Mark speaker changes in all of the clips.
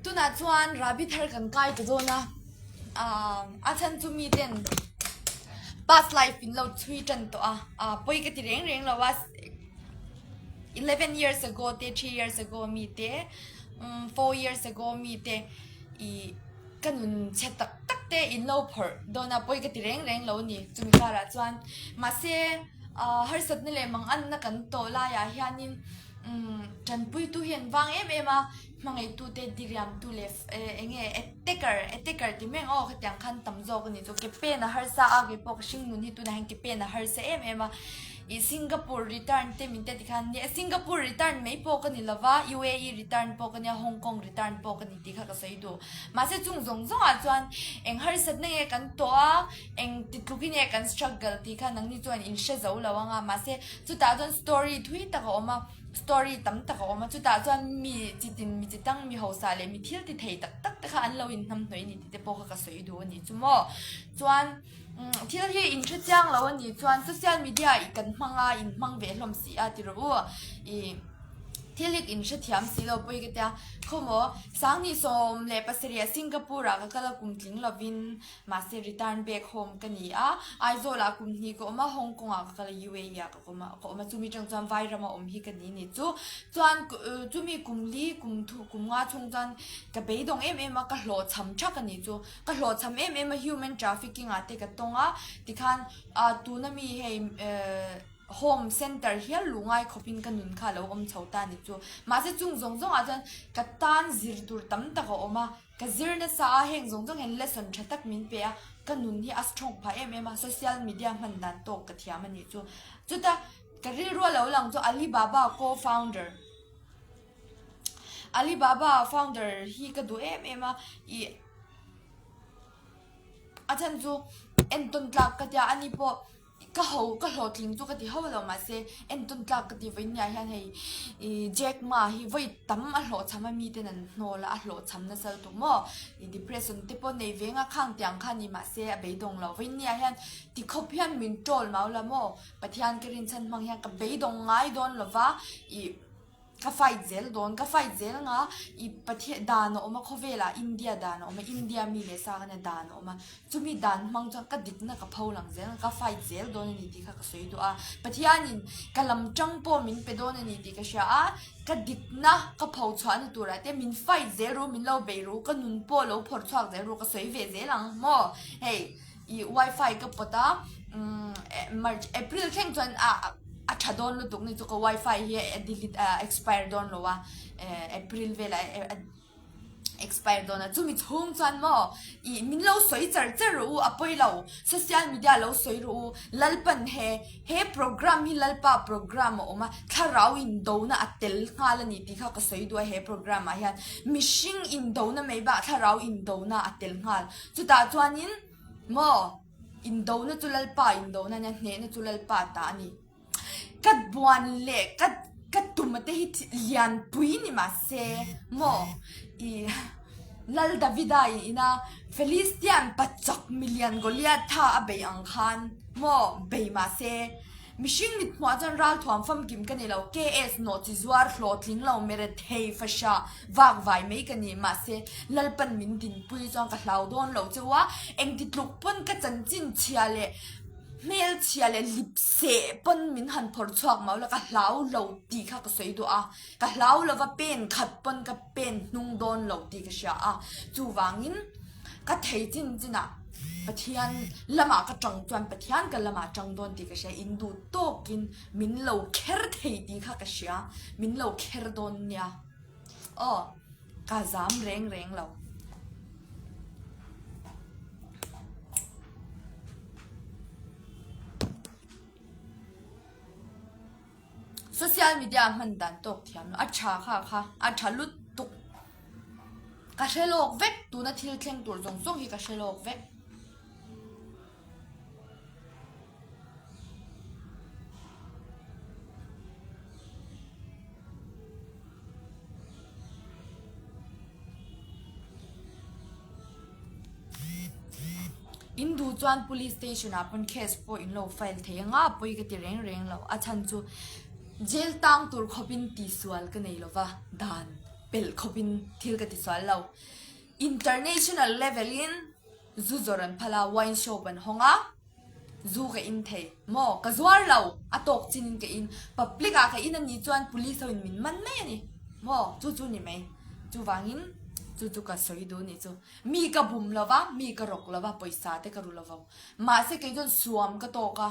Speaker 1: ตุน่าชวนราบิทาร์กันไกลตัวโดนะอาจารย์จุมีเด่น past life in เราช่วยจันตัวปอยก็ที่เร่งเราว่า11 years ago เต3 years ago มีเต4 years ago มีเตอีกันนุนเช็ดตักเตอินเราพอโดนปอยก็ที่เร่งเรานี่จุมีการชวนมาเสียฮาร์สัตนี่เลยมังอันนักกันโตลายาเฮียนินจันปุยตุเห็นวางมามังไอตุเตดิริยมตุเลฟเอเตเกอร์ที่แม่งขยันขันตั้มโจกันนี่โจเก็บเป็นฮาร์ซาเก็บปกชิงนุนที่ตุนะเห็นเก็บเป็นฮาร์ซมาอีสิงคโปร์รีทัร์นเตมินเตติคันเนี่ยสิงคโปร์รีทัร์นไม่ปกันนี่ละวะ UAE รีทัร์นปกันเนี่ยฮ่องกงรีทัร์นปกันนี่ที่ข้าก็ใส่ดูมาเสียจุงอาจวนเอ็งฮาร์สัตเนี่ยกันตัวเอ็งติดลุกิเนี่ยกันสตรักเกิลที่ข้านังนี่จวนอินเชจเอาละวะงามาเสียจุดตาจวนสตอรี่ทวีตตะก็ออกมาstory ตั้มตะก็ออกมาจุดตาจวนมีจิตตั้งมีหัวสาเลยมีเที่ยวติดเทตักแต่ข้าอันเราอินทำหน่วยนี่ที่ปกข้าก็ใส่ดูนี่จุ่มจวนที่เราที่อินทรีย์จังแล้วนี่ชวนโซเชียลมีเดียอีกกันมังอินมังเวลลมสีที่รู้ที่เรียกอินทรีย์ที่ทำสีเราไปกันเดียเขาบอกสังนี่สมเลยภาษาเรียสิงคโปร์ก็เราคุมทิ้งเราวินมาเซริทัร์นแบ็กโฮมกันนี่ไอโซล่าคุมนี่ก็มาฮ่องกงก็เรา UAE ก็มาจุมีจังจวนไวรัสมาฮีกันนี่จุมีคุมลีคุมงาชงจวนกับไปดงมาก็หลอดช้ำชักกันนี่ก็หลอดช้ำมา human trafficking เตะกันตรงที่คันตัวนั้นมีให้home center เฮียลุงไอ้ขบินกันนุนค่ะแล้วชาวตานี่มาเสียจุงอาจารย์กัดตันซิร์ตูตั้มตะก็มากัซิร์เนี่ยสาเหงเห็นเลสันชัดตักมินเปียกันนุนที่อัสตรองพายมา social media มันดันโตกับที่มันนี่ตากันเรื่องแล้วหลังอาลีบาบา co-founder อาลีบาบา founder ฮีก็ดูมาอาจารย์เอ็นตุนตลักกันยาอันนี้พอก็เขาทิ้งจุกันที่เขาเรามาเสียเอ็นตุนตลักกันที่วันนี้ให้แจ็คมาให้ไว้ตั้มอัลโหลทำมีแต่นั้นโนละอัลโหลทำนั่นสิตัวมั่วdepression ที่พอในเวงข้างเตียงข้างนี้มาเสียไปดงเราวันนี้ให้ที่เขาเพี้ยนมินโจลมาละมั่วปะที่อันกรินฉันบางอย่างกับไปดงง่ายโดนละวะก็ไฟเจลโดนก็ไฟเจลง่ะประเทศดานออกมาเขาเวลาอินเดียดานออกมาอินเดียมีเลสากันดานออกมาจุมีดานมังจังก็ดิกนะก็เผาหลังเจลก็ไฟเจลโดนนี่ที่เขาก็สวยดูประเทศนี้ก็ลำจังปอมินไปโดนนี่ที่ก็เชียก็ดิกนะก็เผาชวนตัวละแต่มินไฟเจลรู้มินเราเบรู้ก็นุนปอเราพอชวนเจลรู้ก็สวยเวเจลังมั่วเฮ้ย Wi-Fi ก็ปะตาMarch April แข่งจนชาดอนลุตุกนี่จุก Wi-Fi เฮียexpire ดอนแล้วว่าApril เวลา expire ดอนนะจุมีทุ่งจันมั่วมินเราสวยจัดรู้อ่ะไปเรา social media เราสวยรู้ลัลปันเฮโปรแกรมฮิลัลปะโปรแกรมออกมาถ้าเราอินโดนะอัตเตลงาลนี่ที่เขาก็สวยด้วยเฮโปรแกรมอ่ะยันมิชิงอินโดนะไม่บ้าถ้าเราอินโดนะอัตเตลงาลจุดตาจวนนินมั่วอินโดนะจุลัลปะอินโดนะเนี่ยจุลัลปะตานี่กัดบวนเล็กกัดตุ่มเตหิตยันปุยนี่มาเซโมลัลดาวิดายนะเฟลิสเตียนปัจจักมิลเลียนกอลิอาท่าอเบยังคันโมเบยมาเซมิชิงมิดหัวจันรัลทวมฟัมกิมกันนี่เรา KS โนติจวาร์คลอทลิงเราเมรเทยฟชาวากไวไม่กันนี่มาเซลัลปันมินดินปุยจงกับเราโดนเราจะว่าเอ็งติดลุกปนกัจันจินเชียเลเมลเชียเลลิปเซปนมินหันพอร์ชอกมาแล้วก็เล่าเราตีข้าก็สวยตัวก็เล่าแล้วว่าเป็นขัดปนกับเป็นนุ่งโดนเราตีก็เชียจูวางินก็เทจินจินะปะเทียนละมาก็จังจวนปะเทียนก็ละมาจังโดนตีก็เชียอินดูโตกินมินเราเคร์เทตีข้าก็เชียมินเราเคร์โดนเนี่ยก็จามเร่งเราsocial media มันดันตกเทียมอัจฉาค่ะอัจฉาลุดตุกกระเชลอกเวกตัวนั้นที่เข่งตัวจงส่งให้กระเชลอกเวกอินดูจวน police station เป็นเคสพออินเราไฟล์เทียงไปก็ตีเร่งเราอาจารย์จูเจลตังตัวขบินตีสวลกันเลยหรอวะดานเป pel khopin thil ka ti swal lo international level in zu zoran phala wine shop an honga zu ka in thei mo ka zwar lo atok chinin ka in public a ka in ani chuan police ho in min man mai ani mo chu ni mai chu wangin chu ka soi do ni chu mi ka bum lova mi ka rok lova paisa te ka ru lova ma se ke jon suam ka to ka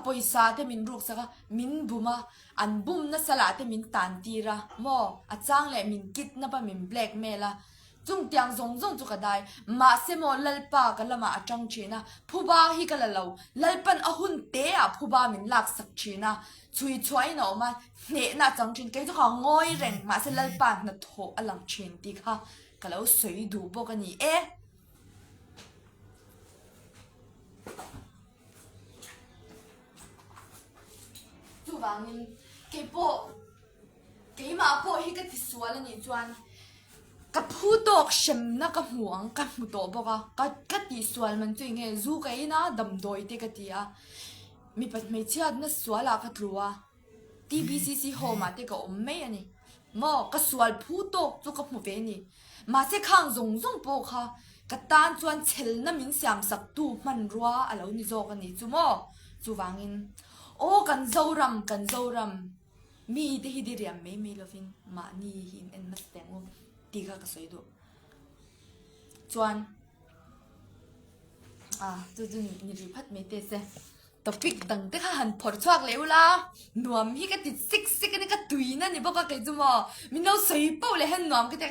Speaker 1: paisa te min ruk saka min buma an bum na sala te min tan tira mo achang le min kit na pa min blackmail a chung tiang zong chu ka dai ma se mo lalpa ka lama atang china phuba hi ka lalo lalpan ahun te a phuba min lak sak china chui chuai no ma ne na chang chin ke chu ka ngoi reng ma se lalpa na tho alang chin ti kha kalau soi du bo ka ni chu wangin ke po ke ma po hi ka ti swal ni chuan ka phu tok shem na ka huang ka mu to boka ka ti swal man chu nge zu ka ina dam doi te ka ti a mi pat me chiat na swala ka tluwa tbcc ho ma te ka om me ani mo ka swal phu tok chu ka mu ve ni ma se khang zong po kha ka tan chuan chel na min siam sak tu man ruwa alo ni zo ka ni chu mo chu wangin o kan zoram mi te hi di riam me lovin ma ni hin en mas tengo tiga ka soi do chuan tu ni ri phat me te se topic dang te kha han phor chuak leula nuam hi ka ti sik ni ka tuina ni boka ke chu mo min no soi po le han nuam ke te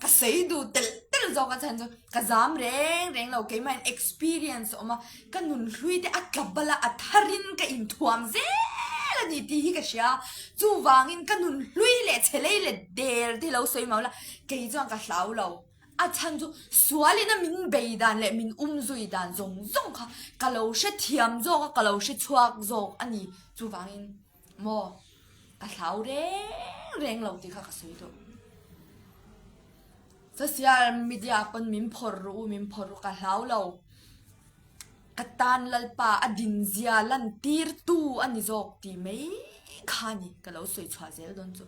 Speaker 1: ka sei du tel zo ka chan zo ka zam reng lo ke man experience oma ka nun hlui te atlabala atharin ka in thuam ze la ni ti hi ka sha chu wangin ka nun hlui le chelei le der ti lo soi maula ke zo ka hlau lo a chan zu suali na min beidan le min zui dan zong kha ka lo she thiam zo ka lo she chuak zo ani chu wangin mo ka hlau reng lo ti kha ka soi do social media pon min phor ka hlau lo katan lalpa adin zia lan tir tu ani zok ti mai khani ka lo soi chwa zel don chu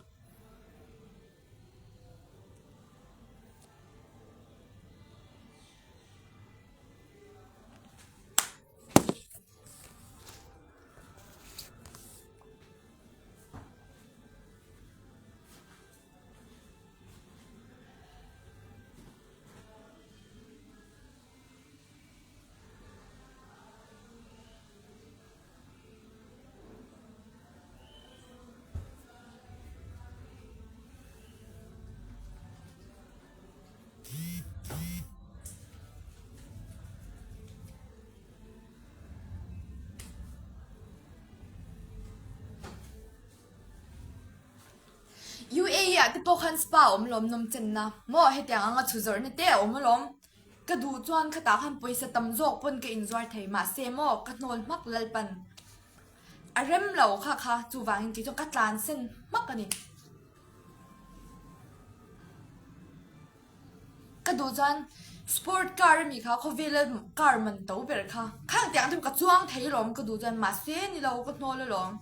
Speaker 1: UAE at po khan spa lom nom chen na mo he tiang anga chuzor ne te lom ka du chuan khata khan poisa tam jok pon ke inzwar thei ma se mo ka nol mak lalpan arem lo kha chu wangin ki chu ka tlan sen mak ani ka du chuan sport car mi kha kho vela car man to ber kha khang tiang thu ka chuang thei lom ka du chuan ma se ni lo ka nol lom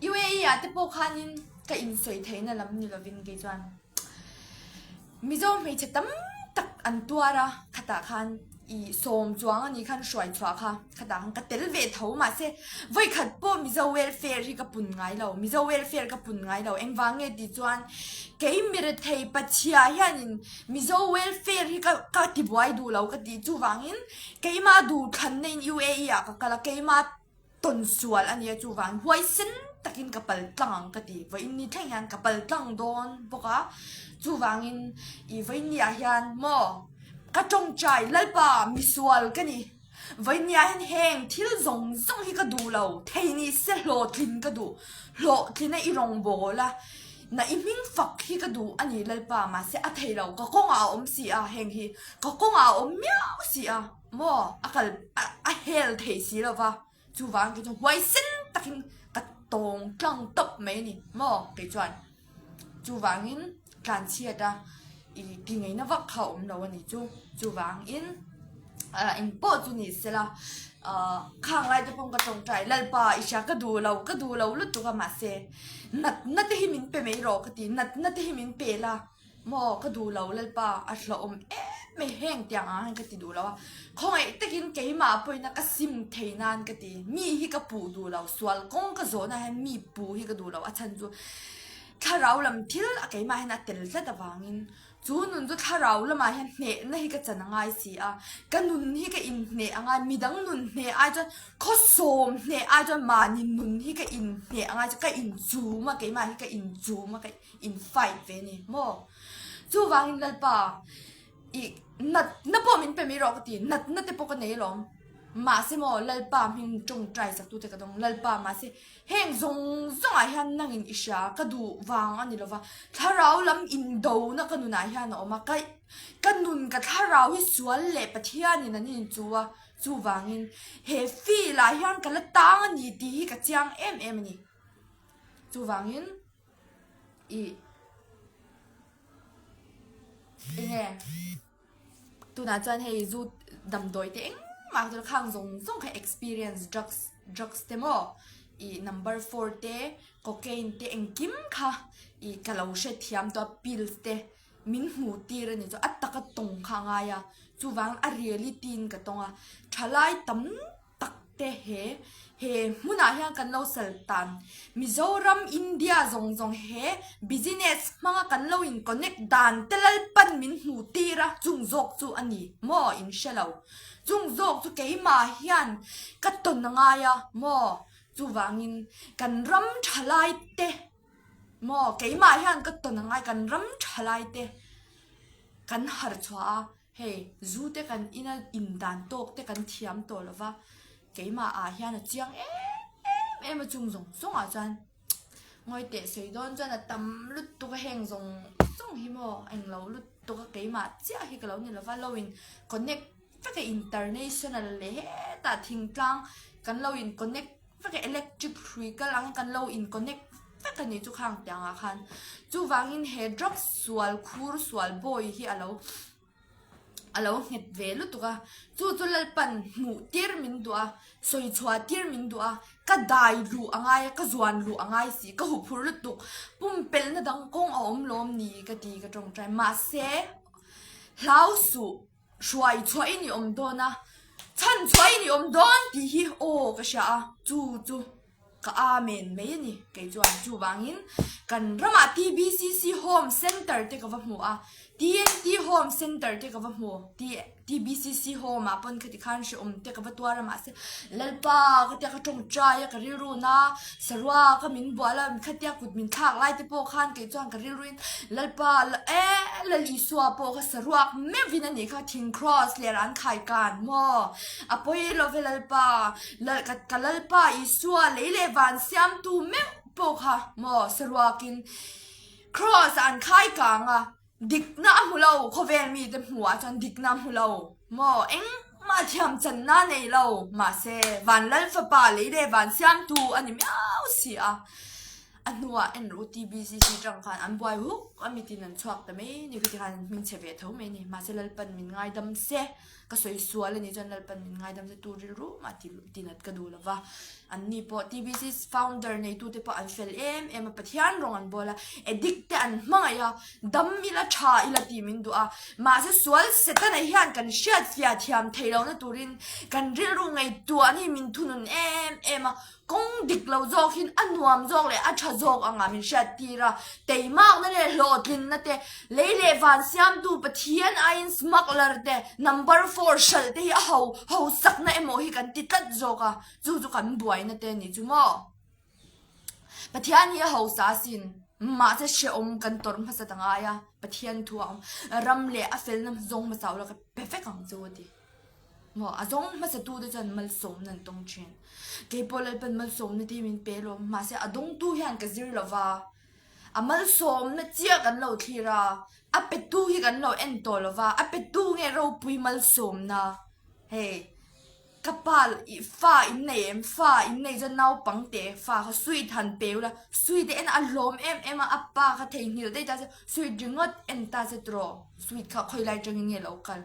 Speaker 1: UAE at po khanin ka in soi thei na lam ni lovin ke chuan mizo me chetam tak an tuara khata khan i som chuang ani khan shwai chwa kha khata khan ka tel ve tho ma se voi khat po mizo welfare hi ka pun ngai lo mizo welfare ka pun ngai lo engwange ti chuan ke mir thei pachia hianin mizo welfare hi ka ti buai du lo ka ti chu wangin ke ma du khan nei UAE a ka kala ke ma ton sual ani chu wang huai sen takin kapal tlang ka ti vai ni theng han kapal tlang don boka chu wangin I vai ni a hian mo ka tong chai lalpa misual ka ni vai ni a hian heng thil zong hi ka du lo thei ni se hlo thlin ka du hlo thlina I rong bola na iming fak hi ka du ani lalpa ma se a thei lo ka konga si a heng hi ka konga miao si a mo akal a hel thei si lo wa chu wang ki chu huai sen takin tong tlang top mai ni mo ke chuan chu wangin kan chia da I ti ngai na wak khau lo ani chu wangin in po chu ni sela ข้างไรจะพงกระจงใจลัลปาอิชาก็ดูเราลุดตัวมาเซนัดที่มินเปไม่รอกตินัดที่มินเปล่ะมอก็ดูเราลัลปาอัดละไม่แห้งเตียงอ่ะก็ติดูแล้วคงไอ้ตะกินเกยมาป่วยนักซิมเทนานก็ติมีฮิกปูดูเราสวลกงก็โซนะให้มีปูฮิกดูเราฉันจูถ้าเราลำทิลอะเกยมาให้นัดเตลจะตะวางินจูนุนจูถ้าเราละมาเห็นเนะนะฮิกจะนังไงสิกันนุนฮิกอินเนะไงมีดังนุนเนะไอจนข้อโซมเนะไอจนมานินุนฮิกอินเนะไงจะก็อินจูมาเกยมาฮิกอินจูมาเกยอินไฟเวนี่โมจูวางินลัลปาอีนัดพอมินเป็นไม่รอกตินัดเตปกันไหนหรอมาสิโมลัลปามินจงใจสักตัวเตกระดงลัลปามาสิเฮงซงไอฮันนั่งอินอิชากระดูวางอันนี้ละว่าถ้าเราลำอินโดนักกันนุนไอฮันออกมากันนุนกับถ้าเราฮิสวนเละปะเทียนี่นั่นนี่จูวางอินเฮฟี่ลายฮันกันละตังนี่ดีกับเจียงนี่จูวางอินเนี่ยตัวน่าจะให้จูดำโดยเต็งมาตัวข้างส่งแค่ experience drugs เต็มnumber 4เตโคเคนเตเองกิมค่ะกะเราเช็ดเทียมตัว pills เตมินหูตีระนี่จ้ะอัตตะกะตงข้างไงจูวางอะ reality กะตงทลายตั้มตักเตเฮมุนาเฮียกันเราเซลตันมิโซรัมอินเดียซงเฮ business มังกันเราอิน connect ดันเตลลปันมินหูตีระจุงจกจูอันนี้มออินเชลาวจุงจกจูเกยมาเฮียนกัตตนงายมอจูวางินกันรัมทลายเตมอเกยมาเฮียนกัตตนงายกันรัมทลายเตกันหาร์ชัวเฮจูเตกันอินดันโตกเตกันเทียมโตละวะเกยมาอาเฮียนเจียงมาจุงส่งอาจารย์งอยเตะสวยโดนจนตั้มลุดตัวแหงส่งหิมเอ็งเราลุดตัวเกยมาเจ้าฮิกเราเนี่ยละว่าเราอินคอนเนคฟักอินเตอร์เนชั่นแนลเลยแต่ทิ้งกลางกันเราอินคอนเนคฟักอิเล็กทริกฟรีก็ลังกันเราอินคอนเนคฟักนี่จุกห่างเตียงคันจูวางอินเฮดร็อกสวลคูร์สวลบอยฮิอาเราเห็ดเวลุตัวจูลัลปันหมูเตียร์มินตัวสวยชัวเตียร์มินตัวก็ได้รู้อ่างก็จวนรู้อ่างสิก็หุบพูลุตุปุ่มเป็นนะดังกงอมลมนี่ก็ดีก็ตรงใจมาเซ่เล่าสู่ช่วยนี่อมโดนะฉันช่วยนี่อมโดนดีฮีโอก็เชียจูก็อาเมนไม่นี่ก็จวนจูบางอินกันรามา TBCC Home Center เด็กกับหัวTNT Home Center เด็กกับหัวTBCC Home มาปนคดีขันชิเด็กกับตัวรามาเสลัลปาก็เด็กกับจงใจก็ริรุนะสระว่าก็มินบัวแล้วคดีกุดมินทากไล่ที่โปขันก็จวนก็ริรุนลัลปาลัลิสวาโปก็สระว่าไม่วินาทีก็ทิ้ง cross เลียรันขายกันมออพอยเราเวลัลปาก็ลัลปาอิสวาเลวันเสียมตูไม่โปค่ะมอสระว่ากิน cross อันขายกันดิกน้ำหูเราเขาเวรมีแต่หัวจนดิกน้ำหูเรามอเอ็งมาเทียมจันน่าในเรามาเซวันลัลฟปาเลยวันเสียมตูอันนี้ไม่เอาเสียอันนัวเอ็นรูทีบีซีซีจังคันอันบอยฮุกอันมีตินันชอบแต่ไม่นี่คือที่คันมินเชเวทเขาไม่นี่มาเซลัลปันมินง่ายดำเซก็สวยสวยเลยนี่จนลัลปันมินง่ายดำเซตูริรู้มาตินัดก็ดูแล้วว่าอันนี้พอทีบีซีfounder ในตัวที่พออันเฟลมาปะเทียนรองอันบอละดิกแต่อันมั่งอะดำมิละชาอิละทีมินดูมาเซสวยเสร็จแล้วยันกันเชียดฟิอาเทียมเทเราเนี่ยตัวรินกันริรู้ไงตัวนี้มินทุนมากงดิกเราโจกินอันวมโจกเลยอัชโจกอ่ะมินเชียดทีระแต่มากนั่นเลยโหลดลินนั่นเตะเลวันเสียมดูปะเทียนไอน์สมักเลอร์เตะ number 4เชลเตะเขาสักนั่นโมหิกันติดตัดโจกจูกันบวยนั่นเตะนี่จูโม่ปะเทียนเขาสาสินมาจะเชื่อมกันตรมภาษาต่างายปะเทียนทัวรำเละอเฟลน้ำจงมาสาวแล้วก็เพอร์เฟกต์ของจูดีว่าจงมาสตูดิจันมัลสมนั่นตรงเช่นเกี่ยวกับเป็นมัลสมนั่นที่มินเปโลมาเสียดงตู้ยันกับซิลลาวามัลสมนั่นเจียกันเราทีระเป็ดตู้ที่กันเราเอ็นตัวลาวาเป็ดตู้ไงเราปุยมัลสมนะเฮ้กระเป๋าฟ้าอินเนจะน่าปังเตะฟ้าเขาสวยทันเปล่าสวยเดนอารมณ์อัปปาเขาเทียนหิวได้จ้ะสวยจึงอดเอ็นตาเสตรอสวยเขาคอยไล่จังเงี้ยเรากัน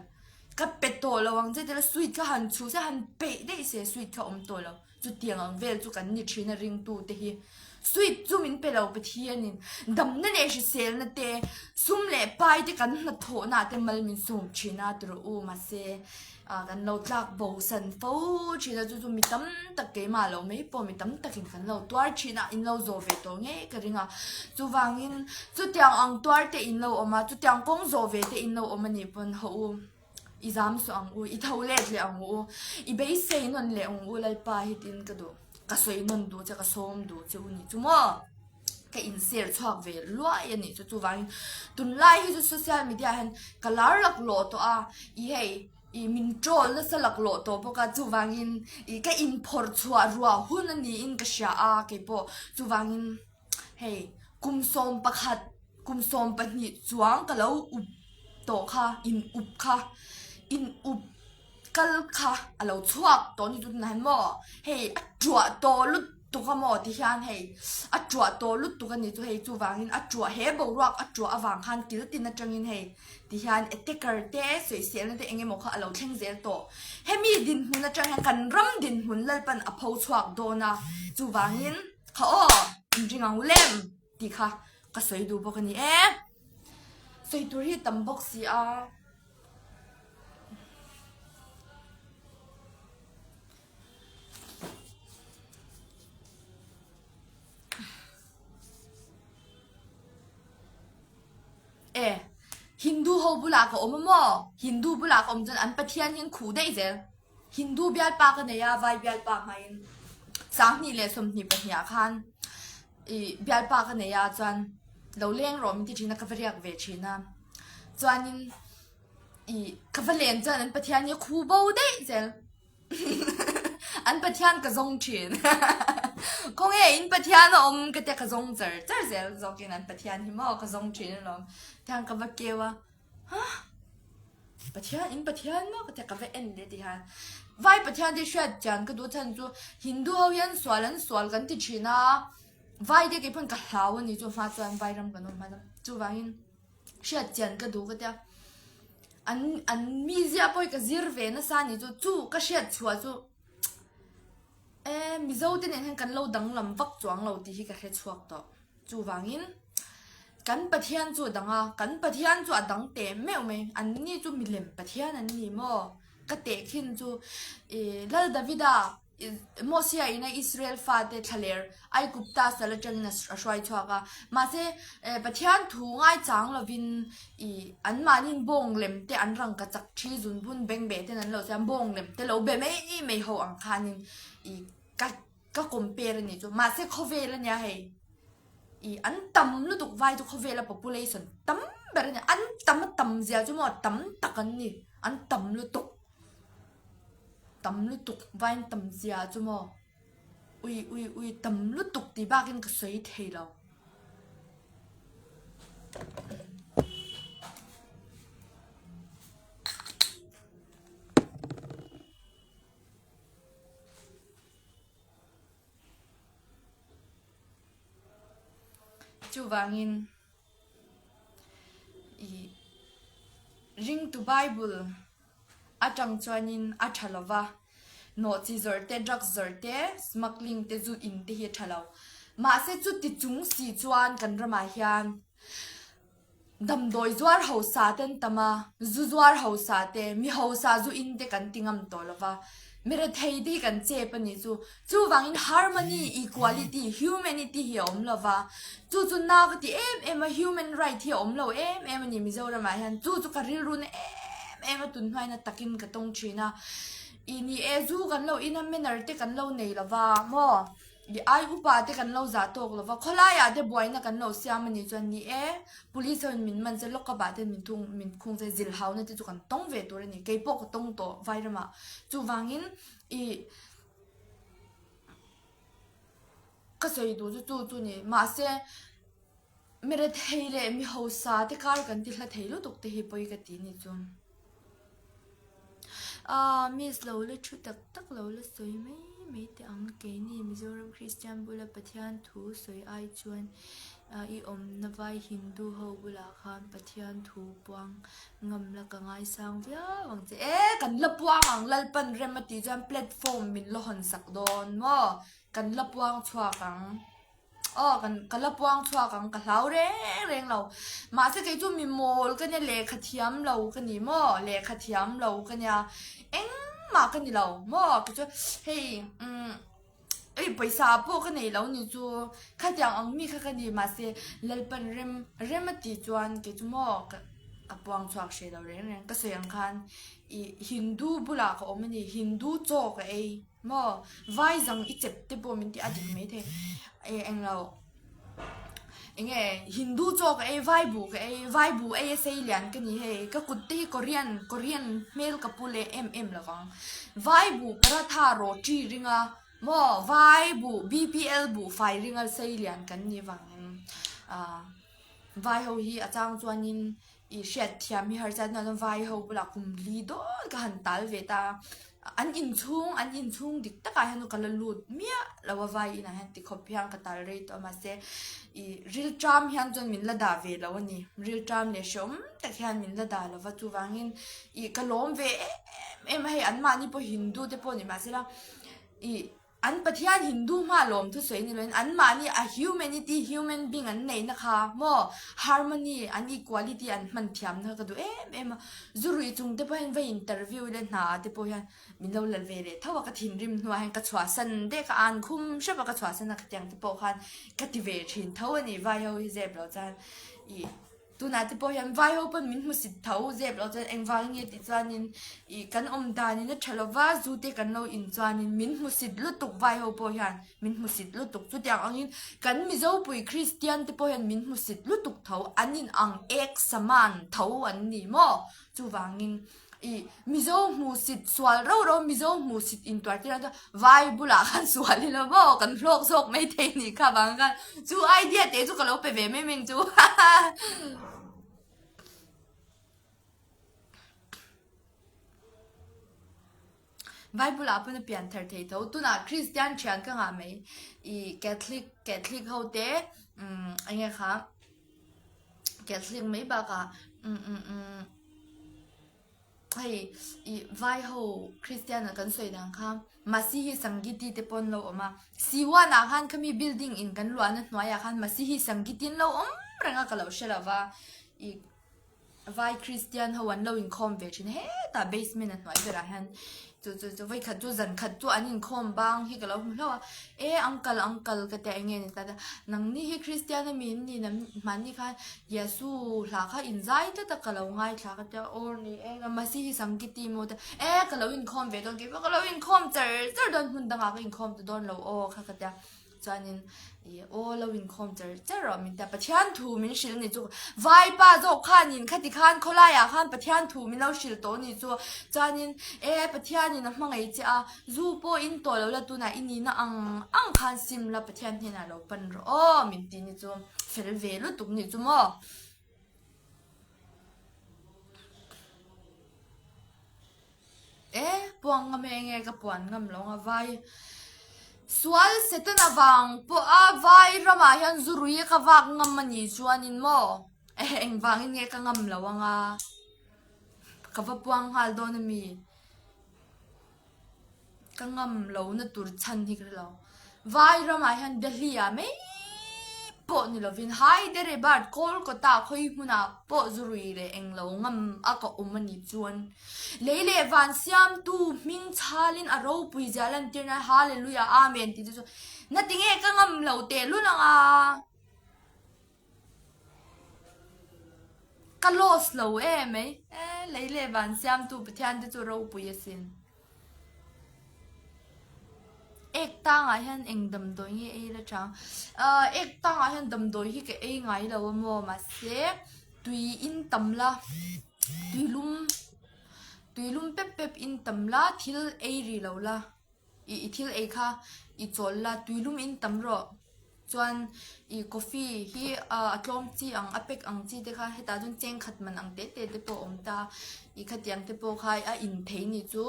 Speaker 1: ก ก็เป็ดตัวเราวังใจแต่ละสวีทก็หันชูจะหันเป๊ะได้เสียสวีทก็อมตัวเราจุดเตียงอังเวลจุกันนิชินาริงตูเตะสวีทจูมินเปเราไปเที่ยนินดำนั่นเองเสียนั่นเตะซุ่มเล่ไปที่กันนัดโถนาเตมัลมินซุ่มชินาตัวอูมาเซกันเราจากโบสันฟูชินาจู่มีตั้มตะเกมาเราไม่พอมีตั้มตะกินกันเราตัวชินาอินเราโซเวตตัวเงี้ยก็ริงอ่ะจู่วางินจู่เตียงอังตัวเตอินเราออกมาจู่เตียงกงโซเวตอินเราออกมานี่ปนเขาอีจามสุอังอูอีเท่าเล็ดเลยอังอูอีเบสเซนนเลยอังอูเลยไปหิดินก็ดูก็สวยนนดูจะก็ส้มดูจะอุนี่จู่มั้งก็อินเสียร์ชอบเวลล้วนยันนี่จู่วางินตุนไล่ให้จู่โซเชียลมีเดียเห็นก็ลาร์ลักโลตัวอีเฮอีมินโจลและสลักโลตัวพวกจู่วางินอีก็อินพอร์ตชัวรัวหุ่นนี่อินก็เชียก็พอจู่วางินเฮ้กุมส้มประคัดกุมส้มปนิจวงก็แล้วอุบโตค่ะอินอุบค่ะอินอุบกัลค่ะเราชวกตัวนี้จุดนั้นมั้งเฮ้จั่วตัวลุดตัวก็มั้งที่ฮันเฮ้จั่วตัวลุดตัวกันนี่ตัวเฮ้จู่วางินจั่วเฮ้บอกรักจั่วอวังฮันกิลตินนั่นจังยินเฮ้ที่ฮันเอติกร์เตะสวยเสียนั่นแต่เองมั้งค่ะเราเช่งเสียตัวเฮ้มีดินหุ่นนั่นจังฮันกันรำดินหุ่นเลยเป็นอพาวชวกโดนะจู่วางินเขาจริงๆอ่ะเล่มที่ค่ะก็สวยดูพวกนี้สวยตัวที่ตั้มบ็อกซี่ฮินดูเขาบุลาก็อมมั้งฮินดูบุลาก็อมจนอันปะเทียนยังขู่ได้เจ้ฮินดูเบียดปากกันเนี่ยไว้เบียดปากมาอินสามนี่เลยสมนี่ปะเฮียคันเบียดปากกันเนี่ยจวนเราเลี้ยงรอมที่จีน่าคาเฟ่เรียกเวชินะจวนนินคาเฟ่เลียนจวนอันปะเทียนยังขู่เบาได้เจ้อันปะเทียนก็ส่งชินคงอินปะเทียนอมก็แต่ก็ส่งเจอเจ้ส่งกินอันปะเทียนหิมะก็ส่งชินแล้วทางก็ว่าเกี่ยวฮะปะเทียนอินปะเทียนมั้งก็แต่ก็ว่าเอ็นเดียที่ฮะไว้ปะเทียนที่ช่วยจันก็ดูฉันจูฮินดูเขายันสวดกันที่จีน่าไว้เด็กเพิ่งกะลาวนี่จูฟ้าจวนไว้รำกันนู่นมาดจูว่าอินช่วยจันก็ดูก็แต่อันมีเสียไปก็ซิร์ฟเวนะซานี่จูก็ช่วยชัวจูมิโซตินเห็นกันเราดังลำฟักจวงเราที่ที่ก็แค่ชัวต่อจูว่าอินกันปะเทียนจูดังกันปะเทียนจูดังเต็มไม่เอาไหมอันนี้จูมีเล่มปะเทียนอันนี้มั้งก็เตะขึ้นจูแล้วดาวิดโมเสียอินอิสราเอลฟาเตทะเลไอกุปตาสละจังนัสช่วยชัวก็มาเสปะเทียนถูง่ายจังเราวินอันมานินบงเล่มแต่อันรังกระจักชีจุนบุนเบ่งเบะแต่นั้นเราจะบงเล่มแต่เราเบะไม่หัวอังคานินก็คอมเพลนี่จูมาเสเขาเวลเนี่ยเฮอันตั้มลุตุกไว้ตุกเขาเวลา population ตั้มแบบนี้อันตั้มเสียจูมั้งตั้มตักันนี่อันตั้มลุตุกไว้ตั้มเสียจูมั้งอุ้ยตั้มลุตุกที่บ้านก็สวยเท่แล้วจูวางินring to Bible atang chuanin a thalawa no chi zerte drug zerte smuggling te zu in te hi thalaw ma se chu ti chung si chuan kan rama hian dam doi zwar ho sa ten tama zu zwar ho sa te mi ho sa zu in te kan tingam tolawa mere thei di kan che pani chu wangin harmony equality humanity hi om lova chu na ka ti em a human right hi om lo em ni mi zo ra ma han chu ka ri ru ne em tun hwai na takin ka tong china ini zu kan lo ina menar te kan lo nei lova mo ai upa te kan lo za tok lova khola ya de boy na kan lo siam ni chuan ni police min man je lok ka ba te min khung je zil haw na te chu kan tong ve tur ni ke pok tong to vai rama chu wangin ka sei du chu ni ma se mere theile mi ho sa te kar kan ti hla theilo tok te hi poi ka ti ni chu miss lo le chu tak lo le soi mai mấy te ang ke ni Mizoram Christian bula pathian thu soi ai chuan i na vai Hindu ho bula khan pathian thu puang ngam la ka ngai sang via wang che kan la puang ang lalpan remati jam platform min lo hon sak don mo kan la puang chua kang kan la puang chua kang ka hlau reng lo ma se ke chu mi mol ka ne le khathiam lo ka ni mo le khathiam lo ka nya eng ma ka ni lo mo ka chu hey paisa po ka nei lo ni chu khatyang ang mi kha ka ni ma se lalpan remati chuan ke chu mo ka puang chuak she lo reng ka soyang khan i Hindu bula ka omani Hindu cho ka mo vai zang I chep te po min ti adik me the eng lo enge Hindu cho ka vai bu sei lian ka ni he ka kutti Korean mail ka pule lawang vai bu paratha roti ringa mo vai bu BPL bu fai ringal sei lian kan ni wang vai ho hi achang chuanin I shet thiam hi har chan na vai ho bula kum li do ka han tal ve ta an in chung dik ta ka hanu kala lut mia lawa vai ina han ti khop hyang ka tal rei to ma se I real tram hyang chon min la da ve lawani real tram le shom ta khan min la da lawa chu wangin I kalom ve em hai an ma ni po Hindu te po ni ma se la I an pathian Hindu ma lom thu soi ni loin an ma ni a human being an nei na kha mo harmony an equality an man thiam na ka du em zurui chung te po hen vai interview le na te po yan min lo lal ve le thawa ka thin rim hnuai hen ka chwa san de ka an khum shaba ka chwa san na ka tiang te po khan ka ti ve thin thawani vai ho hi zeb lo chan I tu na te po yan vai ho pan min mu sit thau zeb lo chan eng wang nge ti chuanin I kan om da ni na thalowa zu te kan lo in chuanin min mu sit lutuk vai ho po yan min mu sit lutuk chu tiang angin kan mi zo pui Christian te po yan min mu sit lutuk thau anin ang ek saman thau an ni mo chu wangin I mizo mu sit swal ro mizo mu sit in twar tira vai bula khan swal lo mo kan flok sok mai the ni kha bang kan chu idea te chu ka lo pe ve me meng chu vai bula pa na pian thar thei tho tu na Christian chian ka nga mai I Catholic ho te ange kha Catholic mai ba ka hey I vai ho Christian kan soi dang kha Masihi Samgiti te pon lo oma siwa na khan kami building in kan luan na hnuaya khan Masihi Samgitin lo ranga ka lo shelawa I vai Christian ho wan lo in khom ve chin he ta basement na hnuai vera han chu vai khat chu zan khat chu anin khom bang hi ka lo hlo uncle ka te nge ni ta nang ni hi Christian min ni na mani kha Yesu la kha in zai ta ka lo ngai thla ka ta or ni Masihi Samgiti mo ta ka lo in khom ve don ke ka lo in khom char don hun danga ka in khom tu don lo kha ka ta chuanin o lo in khom char min ta pathian thu min shil ni chu vai pa zo khanin khati khan khola ya khan pathian thu min lo shil to ni chu chuanin pathian ni na hmangai cha zu po in to lo la tu na ini na ang khan sim la pathian ni na lo pan ro min ti ni chu fel ve lu tuk ni chu mo puang ngam nge ka puan ngam lo nga vai swal setan awang po vai rama hian zurui ka wak ngam mani chuanin mo eng wangin nge ka ngam lawanga ka va puang hal don mi ka ngam lo na tur chan hi ka lo vai rama hian Delhi a me po ni lovin hai dere bat Kolkata khoi huna po zurui le eng lo ngam aka umani chuan leile van siam tu ming chalin aro pui jalan tirna hallelujah amen ti chu nating e ka ngam lo te lu na nga ka los lo me leile van siam tu pathian te chu ro pui asin ek tang a hian eng dam doi nge la chang ek tang a hian dam doi hi ke ngai lo mo ma se tui in tamla tuilum pep in tamla thil ri lo la I thil kha I chol la tuilum in tamro chuan I coffee hi atlom chi ang apek ang chi te kha heta jun cheng khat man ang te po om ta I khatiang te po khai a in thei ni chu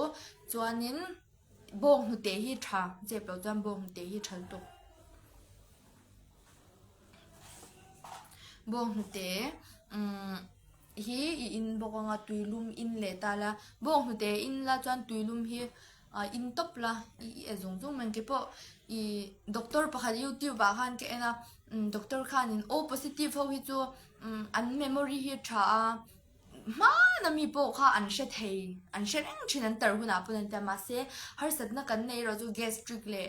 Speaker 1: chuanin bông hụt tế hi trà dẹp đầu chân bông hụt tế hi trà tục bông hụt tế hi in bông nga tùy lum in lệ ta la bông hụt tế in la chân tùy lum hi in top la dùng dùng mình cái bộ doctor pakhat YouTube ba khan ke na doctor khan in O positive ho hi chu an memory hi tha ma na mi po kha an she thei an she eng thin an tar huna pun ta ma se har sat na kan nei ro chu gastric le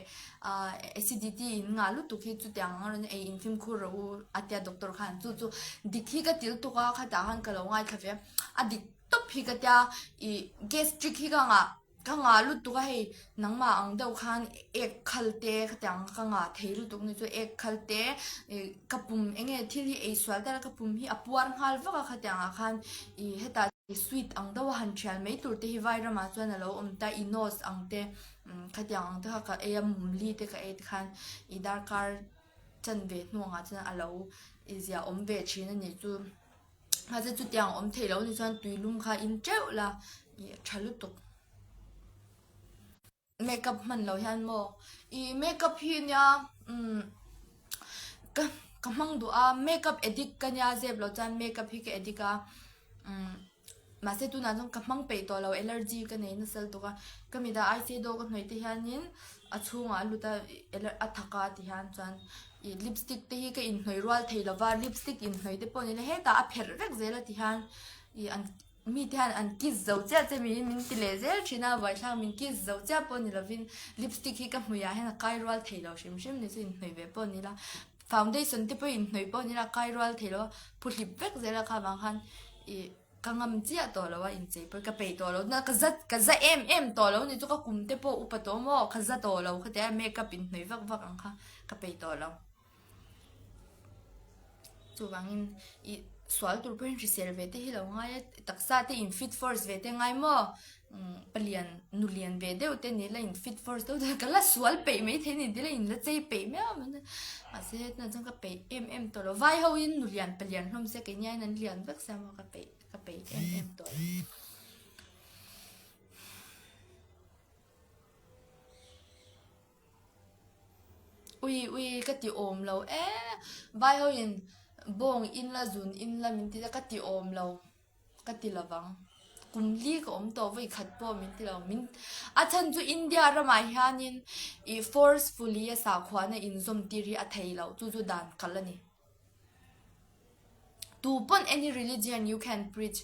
Speaker 1: acidity in nga lu tu khi chu tyang ron e in phim khu ro atia doctor khan chu dikhi ka til tu ka kha ta han ka lo ngai kha ve a dik top hi ka ta gastric hi ka nga ka nga lu tu ka hei nangma ang deuh khan ek khalte khatang ka nga thei lu tu ni chu ek khalte kapum enge thil hi ei swal dar kapum hi apuar ngal wa ka khatang khan heta sweet ang deuh han thial mei tur te hi vai rama chuan alo ta inos ang te khatang ang ta ka em li te ka et khan idar kar chan ve nuanga chan alo izia ve thin ani chu ha chu tiang thei lo ni chuan tuilum kha in treu la thalu tuk makeup man lo hian mo makeup hi nya ka mang du a makeup edit ka nya zeb lo chan makeup hi ke edika ma se tu na jong ka mang pe to lo allergy ka nei na sel to ka kamida eyeshadow ka hnoi te hianin a chunga luta a thaka ti hian chan lipstick te hi ka in hnoi rual thei lova lipstick in hnoi te pon le he ta a pher rek zela ti hian an mi tian an kiss zo cha che min ti le zel thina vai thang min kiss zo cha pon ni lovin lipstick hi ka hmuya hen kai rual thei lo shim ni sin hnoi ve pon ni la foundation te po in hnoi pon ni la kai rual thei lo phulip vek zela kha wang khan kangam chia to lo wa in che po ka pe to lo na ka za em to lo ni chu ka kum te po upa to mo kha za to lo kha te makeup in hnoi vak ang kha ka pe to lo chu wangin swal tur pen risel ve te hi lo ngai taksa te in fit force ve te ngai mo palian nulian ve de te ni la in fit force to kala swal pe me the ni de la in la chei pe me a se na jang ka pe em to lo vai ho in nulian palian hom se ke nyai nan lian vek sa mo ka pe em to ui ka ti om lo vai ho in bong in la zun in la min ti ka ti om lo ka ti lawang kum li ka om to vai khat po min ti lo min a chan chu India rama hianin forcefully sa khwana in zom ti ri a thei lo chu dan kalani tu pon any religion you can preach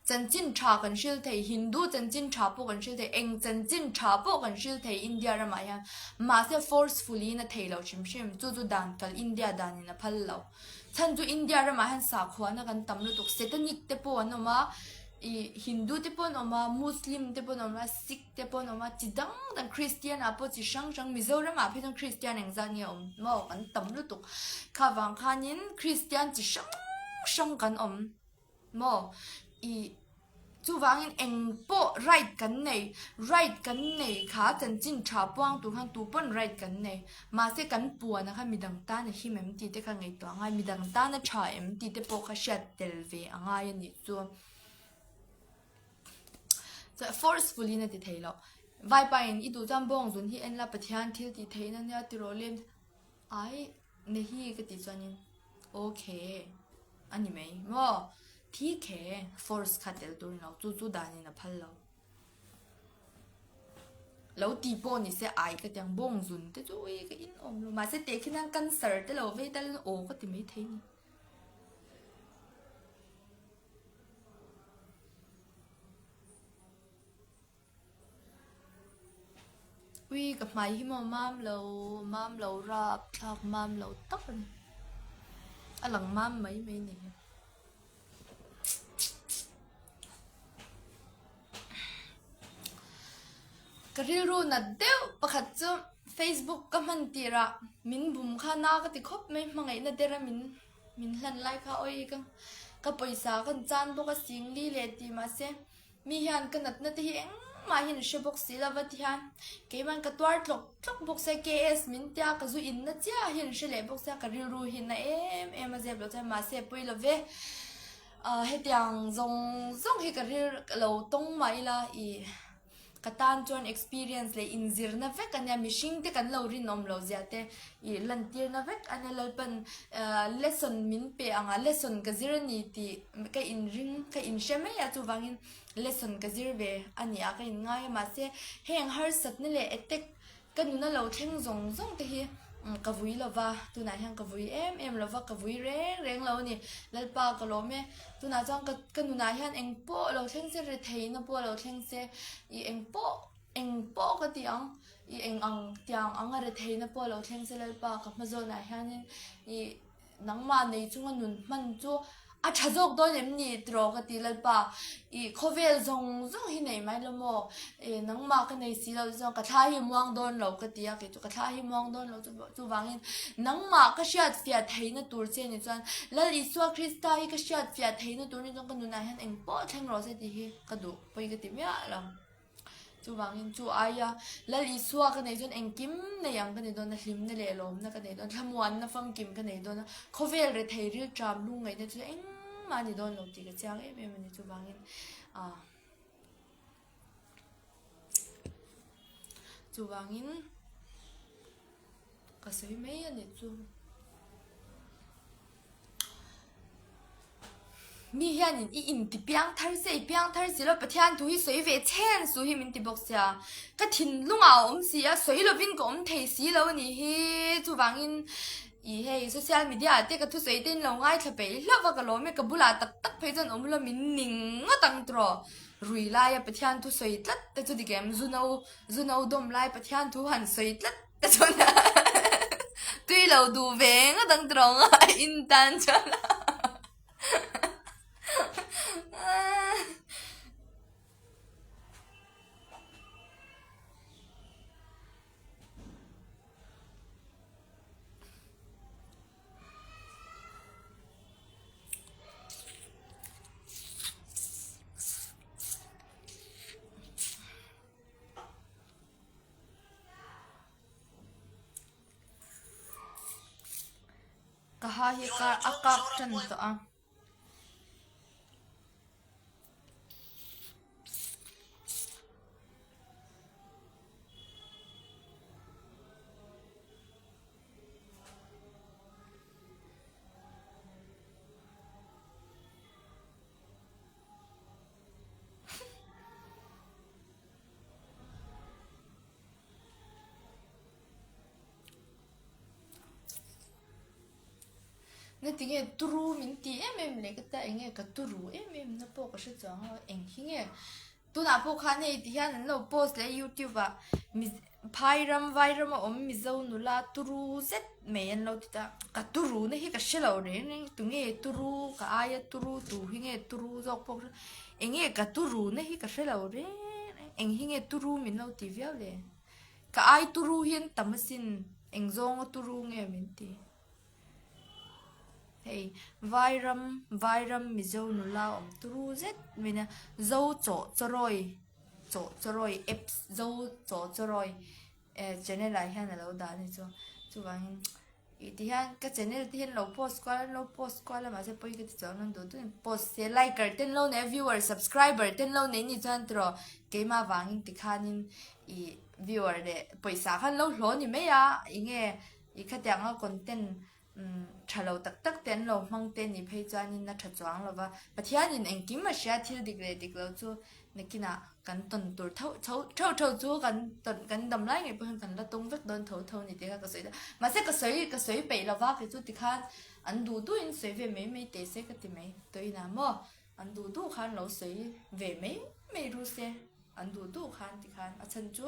Speaker 1: chanchin tha kan shil thei Hindu chanchin tha po kan shil thei eng chanchin tha po kan shil thei India rama hian ma se forcefully na thei lo chim chu dan kal India dan in a phal lo chan chu India rama han sa khwana kan tamlu tuk satanic te po anoma Hindu te po noma Muslim te po noma Sikh te po noma chidang dan Christian apo chi shang Mizoram a phe Christian eng za ni mo kan tamlu tuk khawang khanin Christian chi shang kan mo chu wangin eng po right kan nei kha chan chin tha puang tu khan tu pon right kan nei ma se kan puan kha midang ta na hi mem ti te kha ngei to anga midang ta na tha em ti te po kha shat tel ve anga ya ni chu so forcefully na ti thailo vai pa in I du jam bong zun hi en la pathian thil ti theina nya ti rolem ai ne hi ka ti chanin okay ani mai mo ठीक है force khatel tur no chu dani na phal lo ti po ni se ai ka tyang bong zun te chu e ka in lo ma se te khinan cancer te lo ve tal o ka ti mai thei ni ui ka mai hi mo mam lo rap thak mam lo tak ni alang mam mai ni karil ru na deu pakhat chu Facebook ka man tira min bum kha na ka ti khop mai mangai na dera min hlan lai kha oi ka paisa kan chan bo ka singli le ti ma se mi hian ka nat na ti eng ma hin shebok silava ti han ke man ka twar tlok bok se KS min tia ka zu in na chia hin shele bok sa karil ru hin na em a ze blo cha ma se pui lo ve he tiang zong he karil lo tong mai la katan chuan experience le inzir na vek ania mishing te kan lo rin om lo ziate I lantir na vek ania lalpan lesson min pe anga lesson ka zir ni ti ka in ring ka in sheme ya chu wangin lesson ka zir ve ania ka in ngai ma se heng har sat ni le etek kanuna lo theng zong zong te hi kavui lova tuna hang kavui em lova kavui reng lo ni lalpa ka lo me tuna chang ka kanuna hian engpo lo theng se re thei na po lo theng se I engpo ka tiang I ang tiang anga re thei na po lo theng se lalpa ka mazo na hian I nangma nei chunga nun man chu a chazok don emni tro ka ti lalpa I khovel zong zong hi nei mai lo mo nangma ka nei si lo zong ka tha hi muang don lo ka ti a ke chu ka tha hi muang don lo chu wangin nangma ka shat fia thei na tur che ni chuan lal iswa krista hi ka shat fia thei na tur ni chong ka nu na hian engpo theng ro se ti hi ka du poi ka ti mya lam chu wangin chu aya lal iswa ka nei chuan engkim nei yang ka nei don na hlim na le lom na ka nei don thamuan na fam kim ka nei don khovel re thei ril tram lu ngai na chu eng mani don lo ti ka chang em ni chu wangin chu wangin ka sei mai ani chu mi hian in in ti piang thar se lo pathian tu hi soi ve chen su hi min ti bok sia ka thin lunga om si a soi lo vin ko om thei si lo ni hi chu wangin I hey social media te ka thu sei tin lo ngai tha pe lova ka lo me ka bula tak phei jan om lo min ning ngatang tro rui lai a pathian thu sei tlat te chu digem zuno dom lai pathian thu han sei tlat te chona tui lo du ve ngatang tro in tan chona kaha hi ka akak chan to a nè tiếng nghe tru min ti em lấy cái tai nghe cái tru em nó po cái sự chọn em khi nghe tu nào po khán này thì hắn nó post lên YouTube à Pairam Vairam om mi zau nula tru zet me en lo ta ka tru ne hi ka shelo re ne tu nghe tru ka aya tru tu hi nghe tru zok po en nghe ka tru ne hi ka shelo re en hi nghe tru min lo ti viao le ka ai tru hian tamasin en zong tru nghe min ti hey Vairam mi zau nula om tru zet me na zau cho choroi apps zo cho choroi channel ai han lo da ni chu wang ti han ka channel ti han lo post kwa la ma se poi ke ti chon do tu post se like ten lo ne viewer subscriber ten lo ne ni chan tro ke ma wang ti khanin I viewer de paisa khan lo hlo ni me ya inge I khatyang a content chalo tak ten lo mang ten ni phei chanin na tha chuang lo wa pathianin engkim ma sha thil dik lo chu nekina kan ton tur thau chu kan dam lai ngai phan kan la tong vek don thau ni te ka soi da ma se ka soi pe la wa ke chu ti khan an du in soi ve me te se ka ti me to ina mo an du khan lo soi ve me ru se an du khan ti khan a chan chu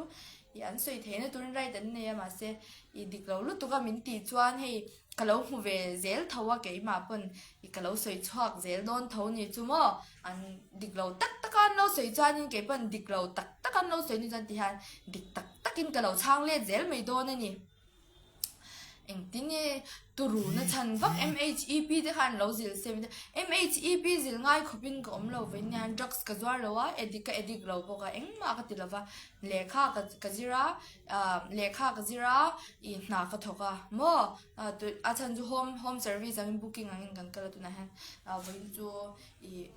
Speaker 1: I an soi the na tur rai dan ne ma se I dik lo lu tu ka min ti chuan hei kalau hu ve zel thawa ke ma pon I kalau soi chhuak zel don tho ni chu mo an dik lo tak an lo soi chuan in ke pon dik lo tak an lo soi ni chan ti han dik tak in kalau chang le zel mai don ani eng tini turu na chan vak MHEP de khan lo zil se MHEP zil ngai khopin ko om lo ve nyan drugs ka zwar lo wa edik lo bo ka eng ma ka tilava lekha ka zira I na ka thoka mo tu a chan ju home service ang booking ang kan kala tu na han ve chu I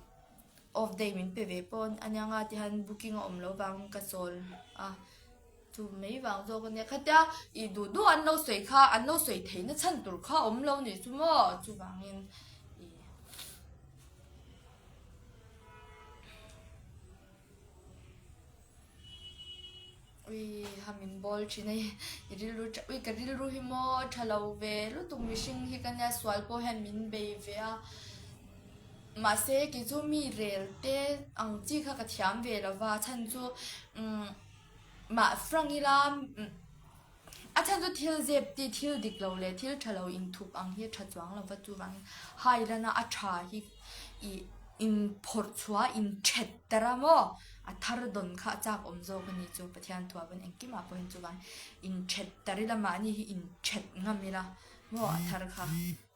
Speaker 1: off day min pe ve pon anya nga ti han booking om lo wang ka sol chu mấy vàng rồi con này khách ya ý đủ ăn lâu sấy kha ăn lâu sấy thấy nó chân đủ kha ốm lâu này chú mò chú vàng in ui hamin ball chi này ui cái rilu hi mo thalo về lúc tụi mình sinh hi cái nhà swal po han min be về mà sẽ cái chú mi rel te ang chi kha cái thiam về là và chân chú mà Frangila chân chú thiếu dẹp đi thiếu địch lâu lệ thiếu thà lâu in thục ang hi thà choang lâu vật chú vang hai là na thà hi in phật chua in chet tara mo thar don kha chak om zo kani chu pathian thua ban engki ma point chu vang in chet tari la ma ni hi in chet ngamila mo thar kha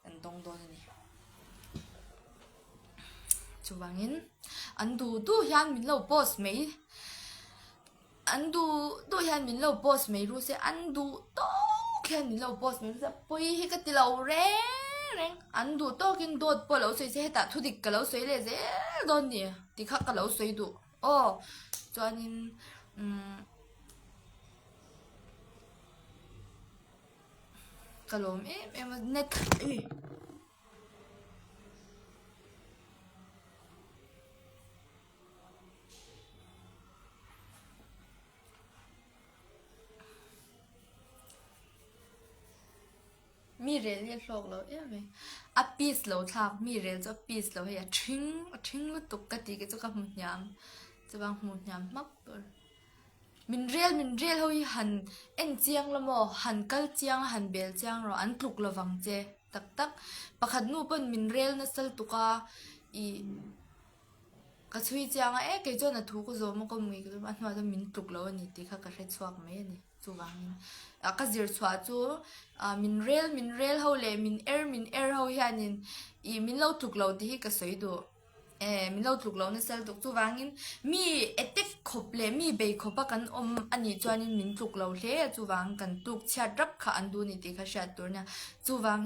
Speaker 1: an dong don ni chu wangin an du hian min lo boss mei anh du hian min lo boss mấy ru se anh du to hian min lo boss mấy ru se poi hi ka ti lo reng anh du to kin dot po lo soi se ta thu dik ka lo soi le ze don ni ti kha ka lo soi du chuanin ka lom em netมีเรลเรียนโลกแล้วไหมปีสแล้วทับมีเรลจะปีสแล้วเฮียทิ้งลุตุกกติกจะกับหุ่นยำจะบางหุ่นยำมักตัวมินเรียลเฮาหันเอ็นเจียงละโมหันกัลเจียงหันเบลเจียงเราอันปลุกระวังเจตักประคัดนู่เป็นมินเรียลนั่นสลตุกากระชุยเจียงเกยจวนถูกก็โจมันก็มีก็อันว่าจะมินปลุกแล้วนี่ตีข้ากระเช็ดสวกไหมนี่จูวางก็จิรสวาจูมินเรลเฮาเลยมินเอร์เฮาอย่างนี้มินเล่าถูกเราที่ก็สวยดูมินเล่าถูกเราในเซลตุกจูวางมีเต็กขบเลยมีเบยขบกันอันนี้จวนนี้มินถูกเราเลยจูวางกันตุกเชียรับขาอันดูนี่ตีข้าเชียตัวเนี่ยจูวาง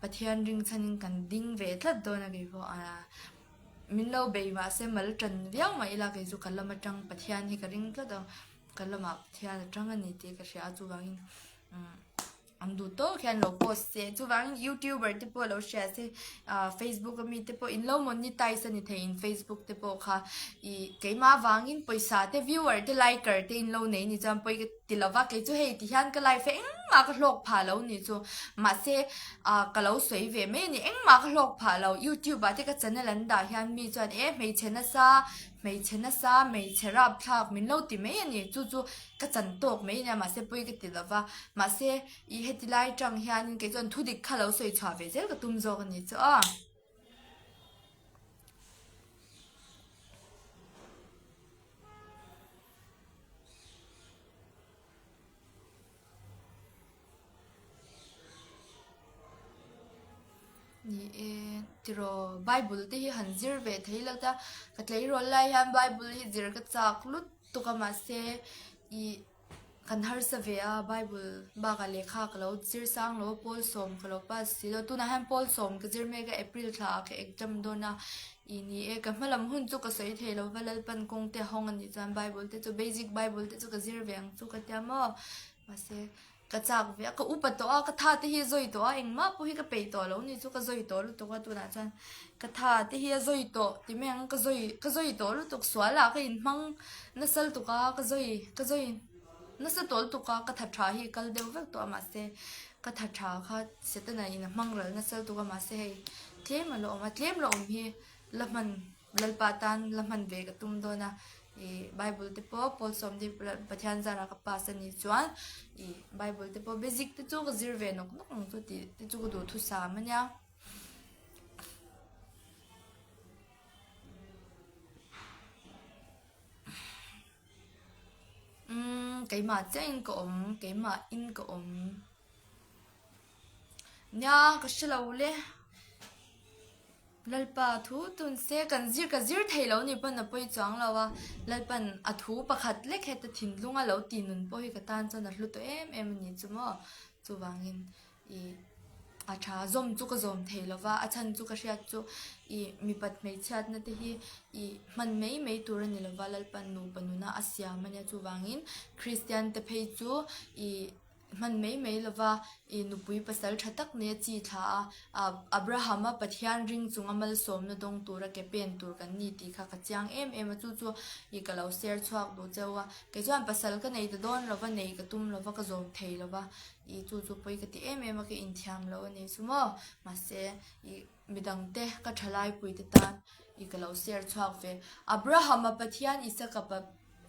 Speaker 1: ปะเทียนริงชันกันดิ้งเวทละตัวนะกี่พอมินเล่าเบยมาเสมัลจันเวียงมาอีลาเกจูกันละมาจังปะเทียนที่กระริงละตัวกันละมาปะเทียนจังอันนี้ตีข้าเชียจูวางอันดูโต้แค่เราโพสเซจูวางยูทูบเบอร์ที่พอเราแชร์เซFacebook ก็มีที่พออินเรามันนี่ไต่สนิทอิน Facebook ที่พอค่ะเกี่ยมาวางอินไปสาที่วิวเวอร์ที่ไลค์กันที่อินเราเนี่ยนี่จำไปที่เราว่าเกี่ยจูเฮที่ฮันก็ไลฟ์มาก็โลกผ่าเรานี่จูมาเซก็เราสวยเวไม่นี่มาก็โลกผ่าเรา YouTube ที่ก็จะนั่นแหละด่าฮันมีจวนไม่เชนซาไม่เชรับทักมินเราติไม่นี่จู่ก็จันตกไม่เนี่ยมาเซปุยก็ติดแล้วว่ามาเซเฮติไลจังฮันก็จนทุดิกข้าเราสวยชอบเวเจก็ตุ้มโจกันนี่จ้ะนี่ที่เราไบเบิลที่หันจิรเวทให้เราจะก็เลยรอไล่ฮันไบเบิลที่จิรก็จากลุดตุกมาเซกันฮาร์สเวียไบเบิลบางเลขาก็เราจิรสังเราพอลสมก็เราปัสสิเราตัวนั้นพอลสมก็จิรเมก็เอพริลท่าก็จำโดนะนี่ก็มาลำหุ่นจุกก็สวยเทเราว่าเราเป็นคงเตะห้องอันนี้จันไบเบิลเตะจุเบสิกไบเบิลเตะจุกจิรเวียงจุกเตะมาเซก็จากเวียก็อุปตัวก็ท่าที่เฮียจอยตัวเองมาปุ๊บก็ไปตัวแล้วนี่จุก็จอยตัวรู้ตัวตัวนั้นจันก็ท่าที่เฮียจอยตัวที่แม่งก็จอยตัวรู้ตัวสวยละก็อินมังนั่นสลตัวก็จอยนั่นสตัวตัวก็ทัดชาฮีก็เดี๋ยวก็ตัวมาเสก็ทัดชาค่ะเสร็จแล้วนี่มังเลยนั่นสลตัวมาเสเทียมมาลงมาเทียมลงฮีแล้วมันลลปาตันแล้วมันเวกตุ้มโดนะไบเบิลที่พอพอลสมที่ประธานจาระกับภาษานิจวนไบเบิลที่พอเบสิกที่จูก็จิรเวนกนกตัวที่จูก็ดูทุสามันยาไก่มาเจ้าอินก็ไก่มาอินก็เนี่ยก็เชลเอาเลยลลปะทูตุนเซกันจิรไทยเรานี่เป็นน่ะไปจังแล้วว่าลลปันอะทูประคัดเล็กแค่แต่ถิ่นลุงอ่ะเราตีนุนปอยกตันจนนัดลุตัวเอ็มนี่จุ่มจูวางอิน acha zom chu ka zom thei lova achan chu ka hriat chu I mi pat mei chat na te hi I man mei tur ani lova lal panu panuna asia mania chu wangin Christian te phei chu I man mei lova I nupui pasal thatak ne chi tha Abraham a pathian ring chung amal som na dong tura ke pen tur kan ni ti kha ka chiang em chu I ka lo share chuak do chawa ke chuan pasal ka nei da don lova nei ka tum lova ka zom thei lova I chu poi ka ti em ka in thiam lo ani sumo ma se I midang te ka thalai pui te tan I ka lo share chuak ve Abraham a pathian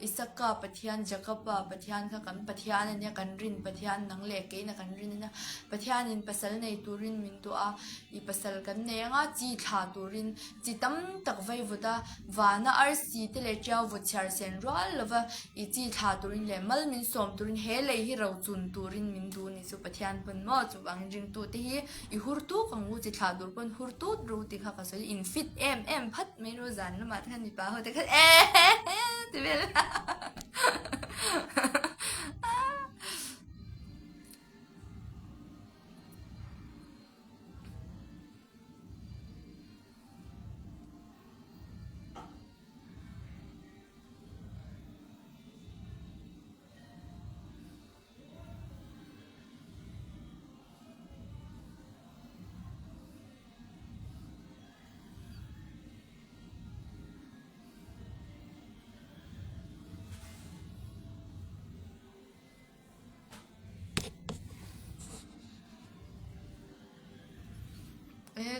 Speaker 1: Isaka pathian Jacob pathian ka kan pathian ania kan rin pathian nang le ke na kan rin na pathian in pasal nei turin min tu a I pasal kan ne nga chi tha turin chi tam tak vai vuda wana rc te le chaw vu char sen rol lova I chi tha turin le mal min som turin he le hi ro chun turin min du ni su pathian pun mo chu wang ring tu te hi I hur tu kang u chi tha dur pun hur tu ru ti kha ka so in fit em phat me ro zan na ma than ni pa ho te kha te vel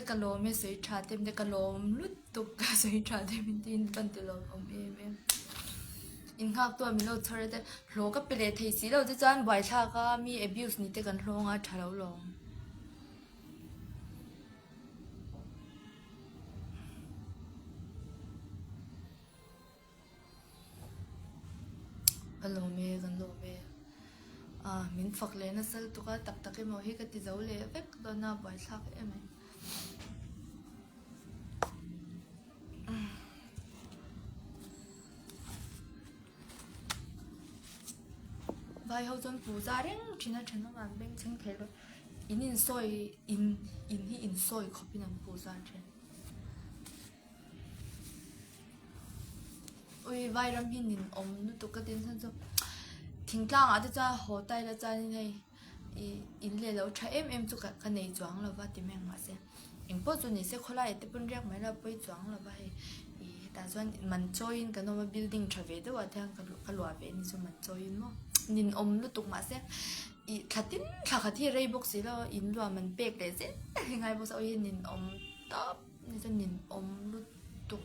Speaker 1: kalom me soi tha tem de kalom lut tuk ka soi tha tem tin pan te lo om em in hak to mi lo thare de lo ka pele thei si lo je chan bai tha ka mi abuse ni te kan hlonga thalo long kalome kan lo me min phak le na sal tu ka tak mo hi ka ti zo le vek do na bai tha ka em vai hậu dân phù gia đấy chỉ là chân nó làm bên chân thế rồi in soi in soi copy nằm phù gia trên ôi vai ram hin nó tụ cái tên thân số thỉnh thoảng ở đây cha hồ tay là cha như này in lệ lâu cha em tụ cái này choáng là va tìm em mà xem em bao giờ này sẽ khó lại tiếp bên rác mấy là bơi choáng là vậy ta doan man join cái nó building trave đó thì cái lúa về nên man join mà nhìn lúc tục mà xem khatin khati rei box lo in lo man pek le se ngai bo so nhìn top nên nhìn lúc tục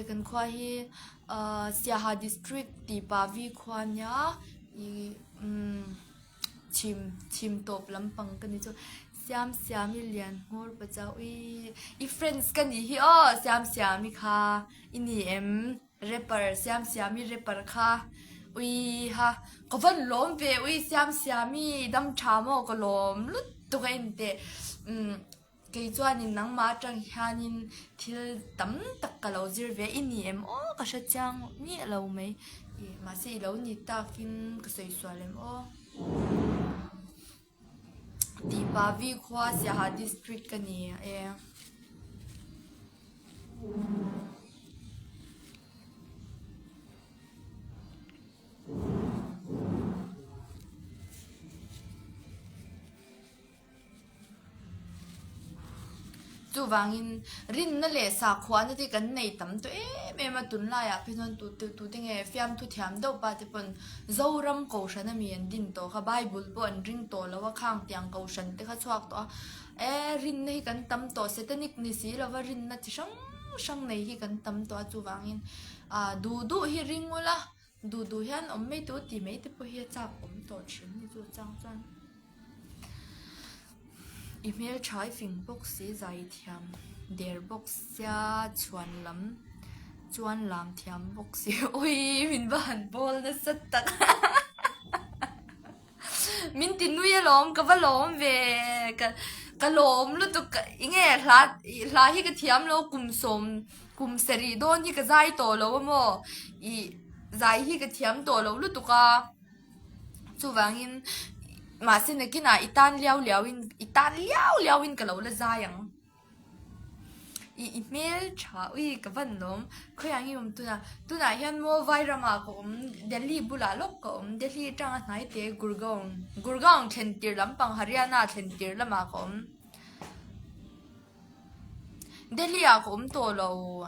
Speaker 1: kan khoa hi Siaha district ti pavi khoa nya chim top lampang kan ni chu siam lian ngor pachau I friends kan ni hi siam kha ini em rapper siam rapper kha ha ko van lom ve siam dam thamo ko lom lut to kain te ke chuan in nang ma tang hianin thil tam tak ka lo zir ve ini em ka sha chang ni lo mai ma se lo ni takin ka sei swalem ti pavi khwa Siaha district ka ni chu wangin rin na le sa khwa na ti kan nei tam to ma tun la ya phinon tu te nge fiam thu thiam do pa te pon zoram ko shana mi an din to kha bible po an ring to lawa khang tiang ko shan te kha chuak to rin nei kan tam to satanic ni si lawa rin na chi sang nei hi kan tam to chu wangin du hi ring wala du hian om me tu ti me te po hi chak om to chin ni chu chang chan email chai phing box si zai thiam der box sia chuan lam thiam box si oi min ban bol na sat tak min tin nu ye lom ka va lom ve ka lom lu tu inge hla hi ka thiam lo kum seri don hi ka zai to lo mo zai hi ka thiam to lo lu tu ka chu wangin mà xin này cái này itan liao in cái lâu là dài ang email cha ui cái vấn nôm khơi anh em tu na hiện mua viral mà cũng Delhi bula lốc cũng Delhi trang anh nói thế Gurgaon trên tir lắm bằng Haryana trên tir lắm mà cũng Delhi à cũng to lâu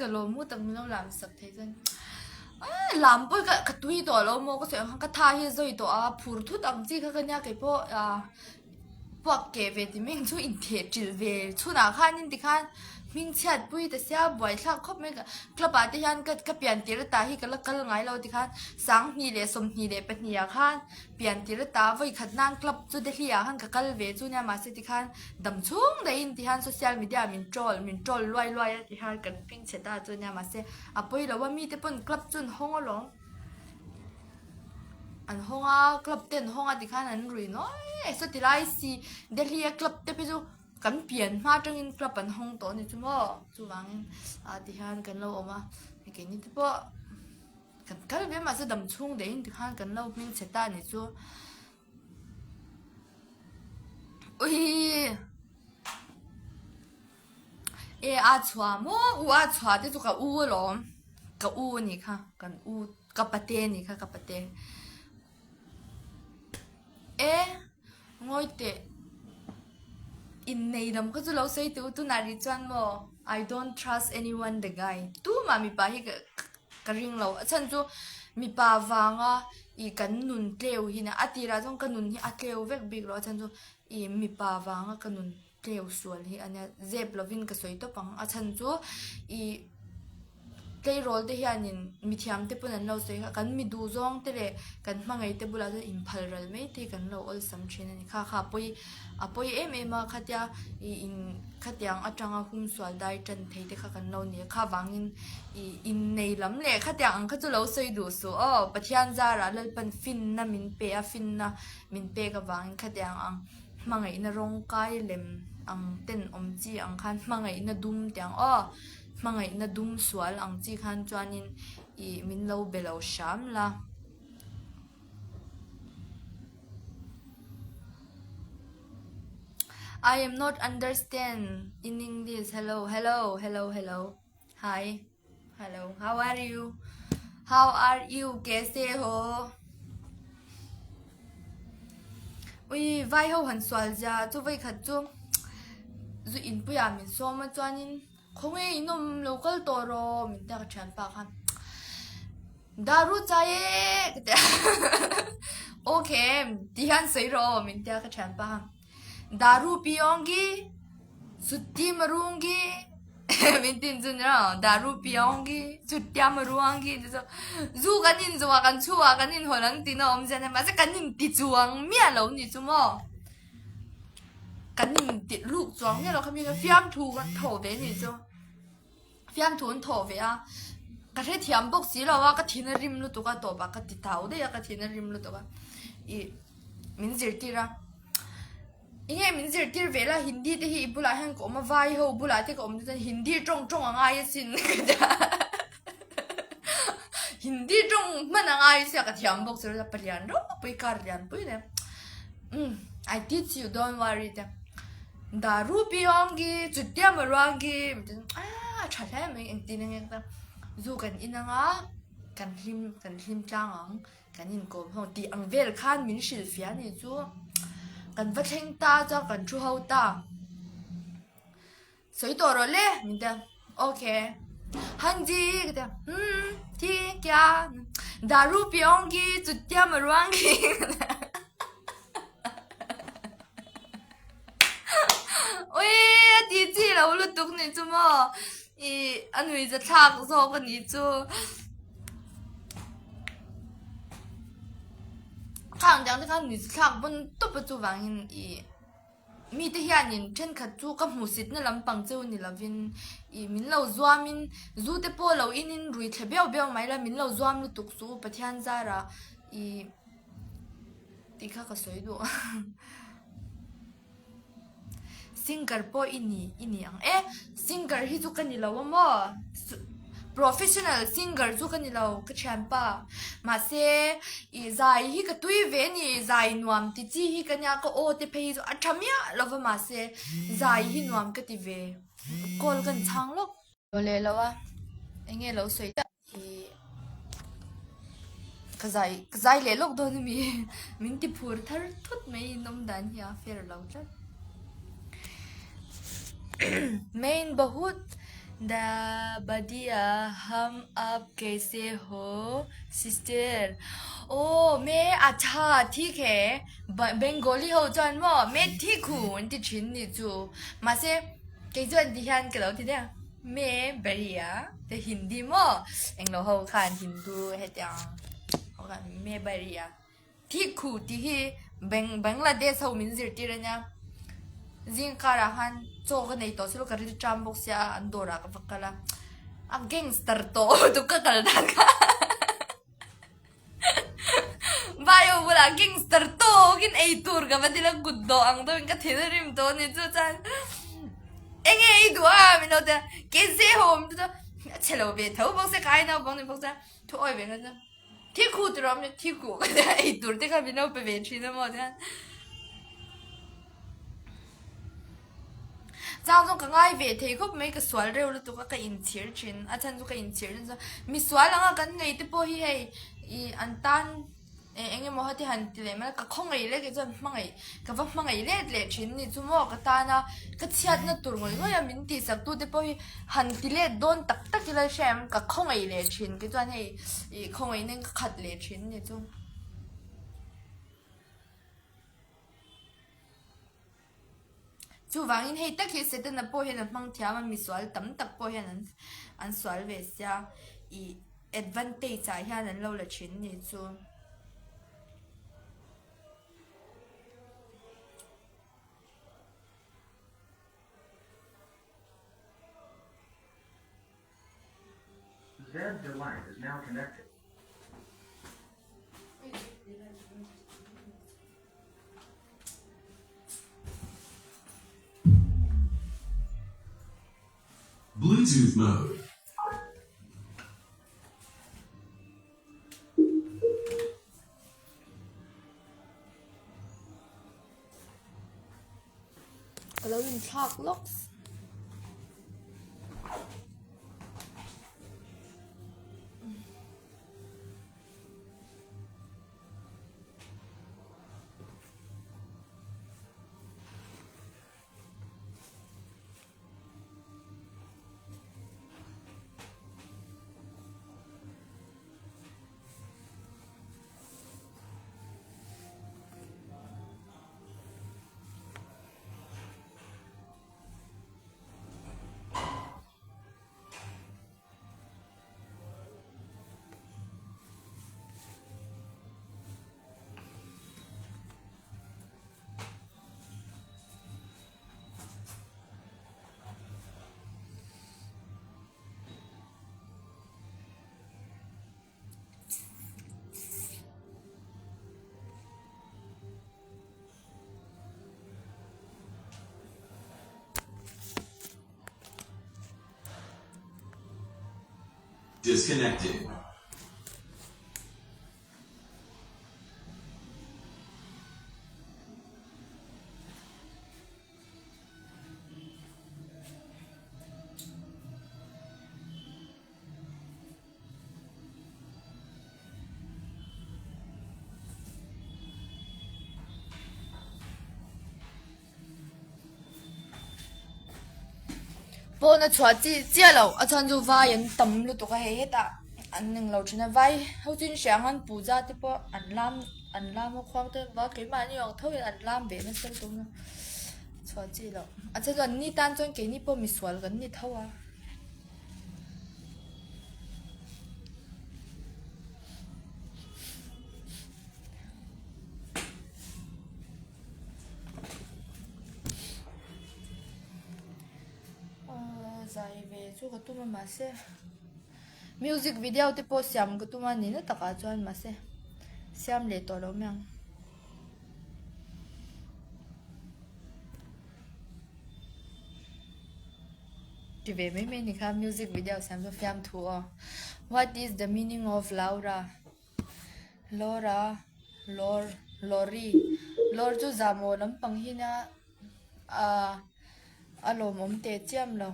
Speaker 1: cái lỗ mũi tầm nó làm sạch thế dân làm bữa cái túi đó lỗ mũi có thể cái thay rồi đó phun thuốc ăn gì cái nhà cái bộ cái về thì mình chú in thể chỉ về chú nào khăn nhưng thì khăn mình chặt bụiแต่เสียบ่อยข้างครบไม่กลับบ้านที่ฮันก็เปลี่ยนตีรตาที่ก็ไงเราที่ฮันสังนี่เลยสมนี่เลยเป็นนี่ฮันเปลี่ยนตีรตาไว้ขัดนั่งกลับจุดที่ฮันก็เวจูเนี่ยมาสิที่ฮันดำชุ่งได้ยินที่ฮันโซเชียลมีเดียมินโจลลอยที่ฮันกันพิงเชต้าจุดเนี่ยมาสิอ่ะพอเราว่ามีแต่ปุ่นกลับจุดห้องหลงอันห้องกลับเต้นห้องที่ฮันอันรุ่ยน้อยสุดที่ไรสิเดี๋ยวกลับเต้นไปจูกันเปลี่ยนมาจังอินกลับเป็นห้องโตนี่จุ๊บจู่วางที่ฮันกันเราออกมาไอ้แกนี่ที่พอกันเบี้ยมาจะดำชุ่งเดี๋ยวที่ฮันกันเรามิ่งเชต้านี่จู่อุ้ยอาชัวโมอาชัวที่จู่กับหรอกับนี่ค่ะกันกับปะเตนี่ค่ะกับปะเตงอยเตin nei dam ko lo sei tu nari chan mo I don't trust anyone the guy tu ma mi pa hi ka ring lo chan chu mi pa wanga I kan nun tleu hi na atira jong kan nun hi atleu vek big lo chan chu I mi pa wanga kan nun tleu sual hi anya zeb lovin ka soi to pang a chan chu I play role te hianin mi thiam te pun an lo sei kan mi du zong te le kan hmangai te bula in phalral mai te kan lo ol sam thin ani kha poi em a khatya in khatyang atanga hum swal dai tan thei te kha kan lo ni kha wangin in nei lam le khatyang ang kha chu lo sei du su pathian zara lal pan fin na min pe a fin na min pe ka wangin khatyang ang hmangai na rong kai lem ang ten om chi ang khan hmangai na dum tyang mangai na dum swal ang chi khan chuanin min lo belo sham la I am not understand in English hello hi hello how are you kaise ho ui vai ho han swal ja chu vai khat chu zu in pu ya min so ma chuanin khonge inom local toro min ta chan pa khan daru chaye okay dihan sei ro min ta ka chan pa daru piyongi sutti marungi min tin jun ra daru piyongi sutti marungi so zu kanin zo kan chuwa kanin holang tinom jana ma sa kanin ti chuang mia lo ni chu moกันนิ่งติดลูกจ้องเนี่ยเราเขามีกันฟิล์มถูกันโถเวนี่จ้ะฟิล์มถูนโถเวอะก็ที่เทียมบอกสิเราว่าก็ทีนริมลุตัวก็ตัวบ้าก็ติดเท้าได้ก็ทีนริมลุตัวอีมินจิตตีระอีเงี้ยมินจิตตีเวลาฮินดีที่ฮิบุลาฮันก็มาไว้เขาบุลาที่ก็มันจะฮินดีจงง่ายสินก็จะฮินดีจงมันง่ายสิก็เทียมบอกสิเราจะเปลี่ยนรู้ไปการเรียนไปเนี่ยI teach you don't worry them daru piyongi chutya marangi chatha me engtineng ekta zu kan inanga kan hlim tlangang kan in ko ho ti angvel khan min shil fia ni chu kan va thleng ta cha kan thu ho ta soi to ro le min da okay hanji kata thi kya daru piyongi chutya marangi ôi đi chi là lúc tục này chú mò anh ngườiจะทากโซกันนี้chúข้างจังที่ข้างหนูจะทากบนตุ๊บประตูวางหิน mi te hian in then khat chu ka hmu sit na lampang chu ni lovin I min lo zuam in zu te po lo in rui the beo beo mai la min lo zuam lu tuk su pathian zara I ti kha ka soi do singer po ini ang singer hi chu kan ni lo mo professional singer chu kan ni lo ka chan pa ma se I zai hi ka tui ve ni zai nuam ti chi hi ka nya ko o te phe chu athamia lova ma se zai hi nuam ka ti ve kol kan chang lo le lawa enge lo soi ta kazai le lok do ni mi min ti phur thar thut mai nom dan ya fer lo cha main बहुत दा बदिया हम आप कैसे हो sister ओ मैं अच्छा ठीक है बंगाली हो जान वो मैं ठीक हूँ इंती चिन्नी जो मासे कैसे दिहान करो थी ना मैं बढ़िया ते हिंदी मो एंग्लो हो खान हिंदू है क्या हो खान मैं बढ़िया ठीक हूँ तीही बांग्लादेश हो मिंजिर तीरना जिंग काराhan coga nei to silo karil chambok sia andora ka fakala ang gangster to tu ka kalda ka bayo wala gangster to gin ay tour ka badila guddo ang to ka thinerim to ni chu chan enge ai dua minota kese hom to chelo be tho bok se kai na bong ni bok sa to oi be na thiku trom ni thiku ai tour te ka bino pe be chi na mo chan Zang zong ka ngai ve thei khop mai ka swal reu lu tu ka in chir chin a chan zu ka in chir chin mi swal anga kan nei te po hi hei I an tan enge mo hati han ti le ma ka khong ei le ke zon mangai ka va mangai le chin ni chu mo ka ta na ka chiat na tur ngoi ngoi min ti sak tu te po hi han ti le don tak tak ki la shem ka khong ei le chin ke zon hei I khong ei nen ka khat le chin ni chu chu wangin hei tak hi seten na po hen mang thia ma mi swal tam tak po hen an swal ve sia I advantage a hian an lo la chin ni chu
Speaker 2: The line is now connected.
Speaker 3: Bluetooth mode.
Speaker 1: Hello in talk locks
Speaker 3: Disconnected.
Speaker 1: po na chua chi chia lo a chan zu vai an tam lu to ka he ta an ning lo china vai ho chin shang an puja te po an lam mo khwang te wa ke ma ni ong thoi an lam be na sel to na chua chi lo a chan ni tan chon ke ni po mi swal gan ni thawa zai ve chu ka tuma ma se music video te po siam ka tuma ni na taka chuan ma se siam le to lo mang ti ve me ni kha music video siam so fiam thu what is the meaning of Laura Lori Lor chu zamo lam pang hina alo mom te chiam lo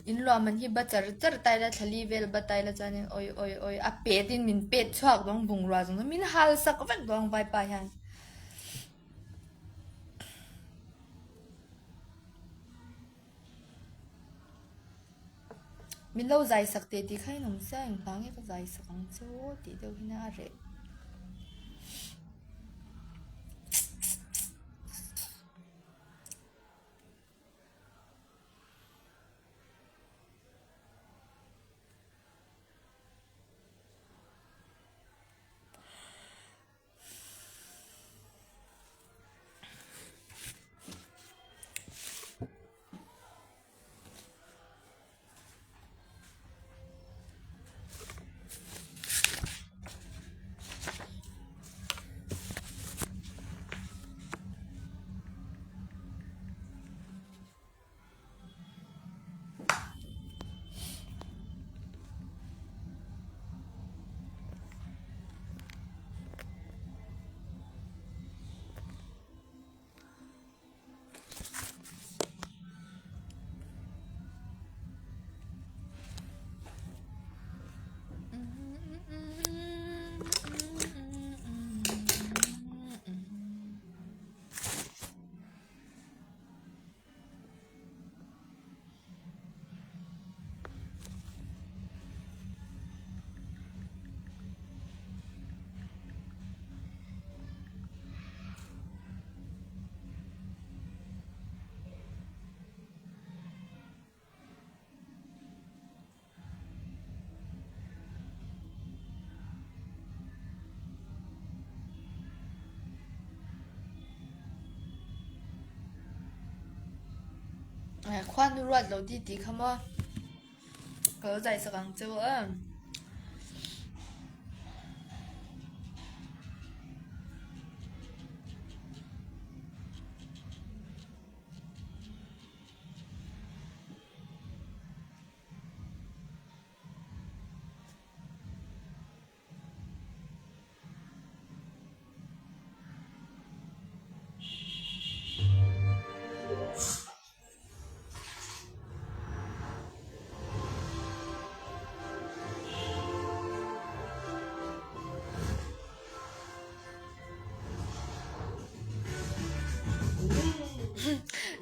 Speaker 1: in lo man hi ba char tai la thali vel ba tai la chanin oi a pe din min pe chhuak dong bung ra jong min hal sak vek dong vai pa han min lo zai sak te ti khai nom sa ang pang ka zai sak ang chu ti do hina re khoan ruột đầu đi tí không á có dạy sợ càng châu á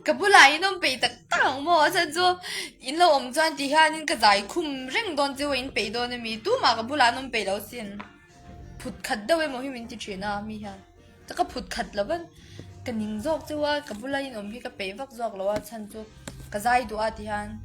Speaker 1: cái bữa lại nó bị tắc tang mà sao cho in lo om chuan ti ha nin ka zai khum reng don chu in pe don mi tu ma ka bula nom pe lo sin phut khat da we mo hi min ti thina mi ha ta ka phut khat lo ban ka ning jok chu wa ka bula in om hi ka pe vak jok lo wa chan chu ka zai du a ti han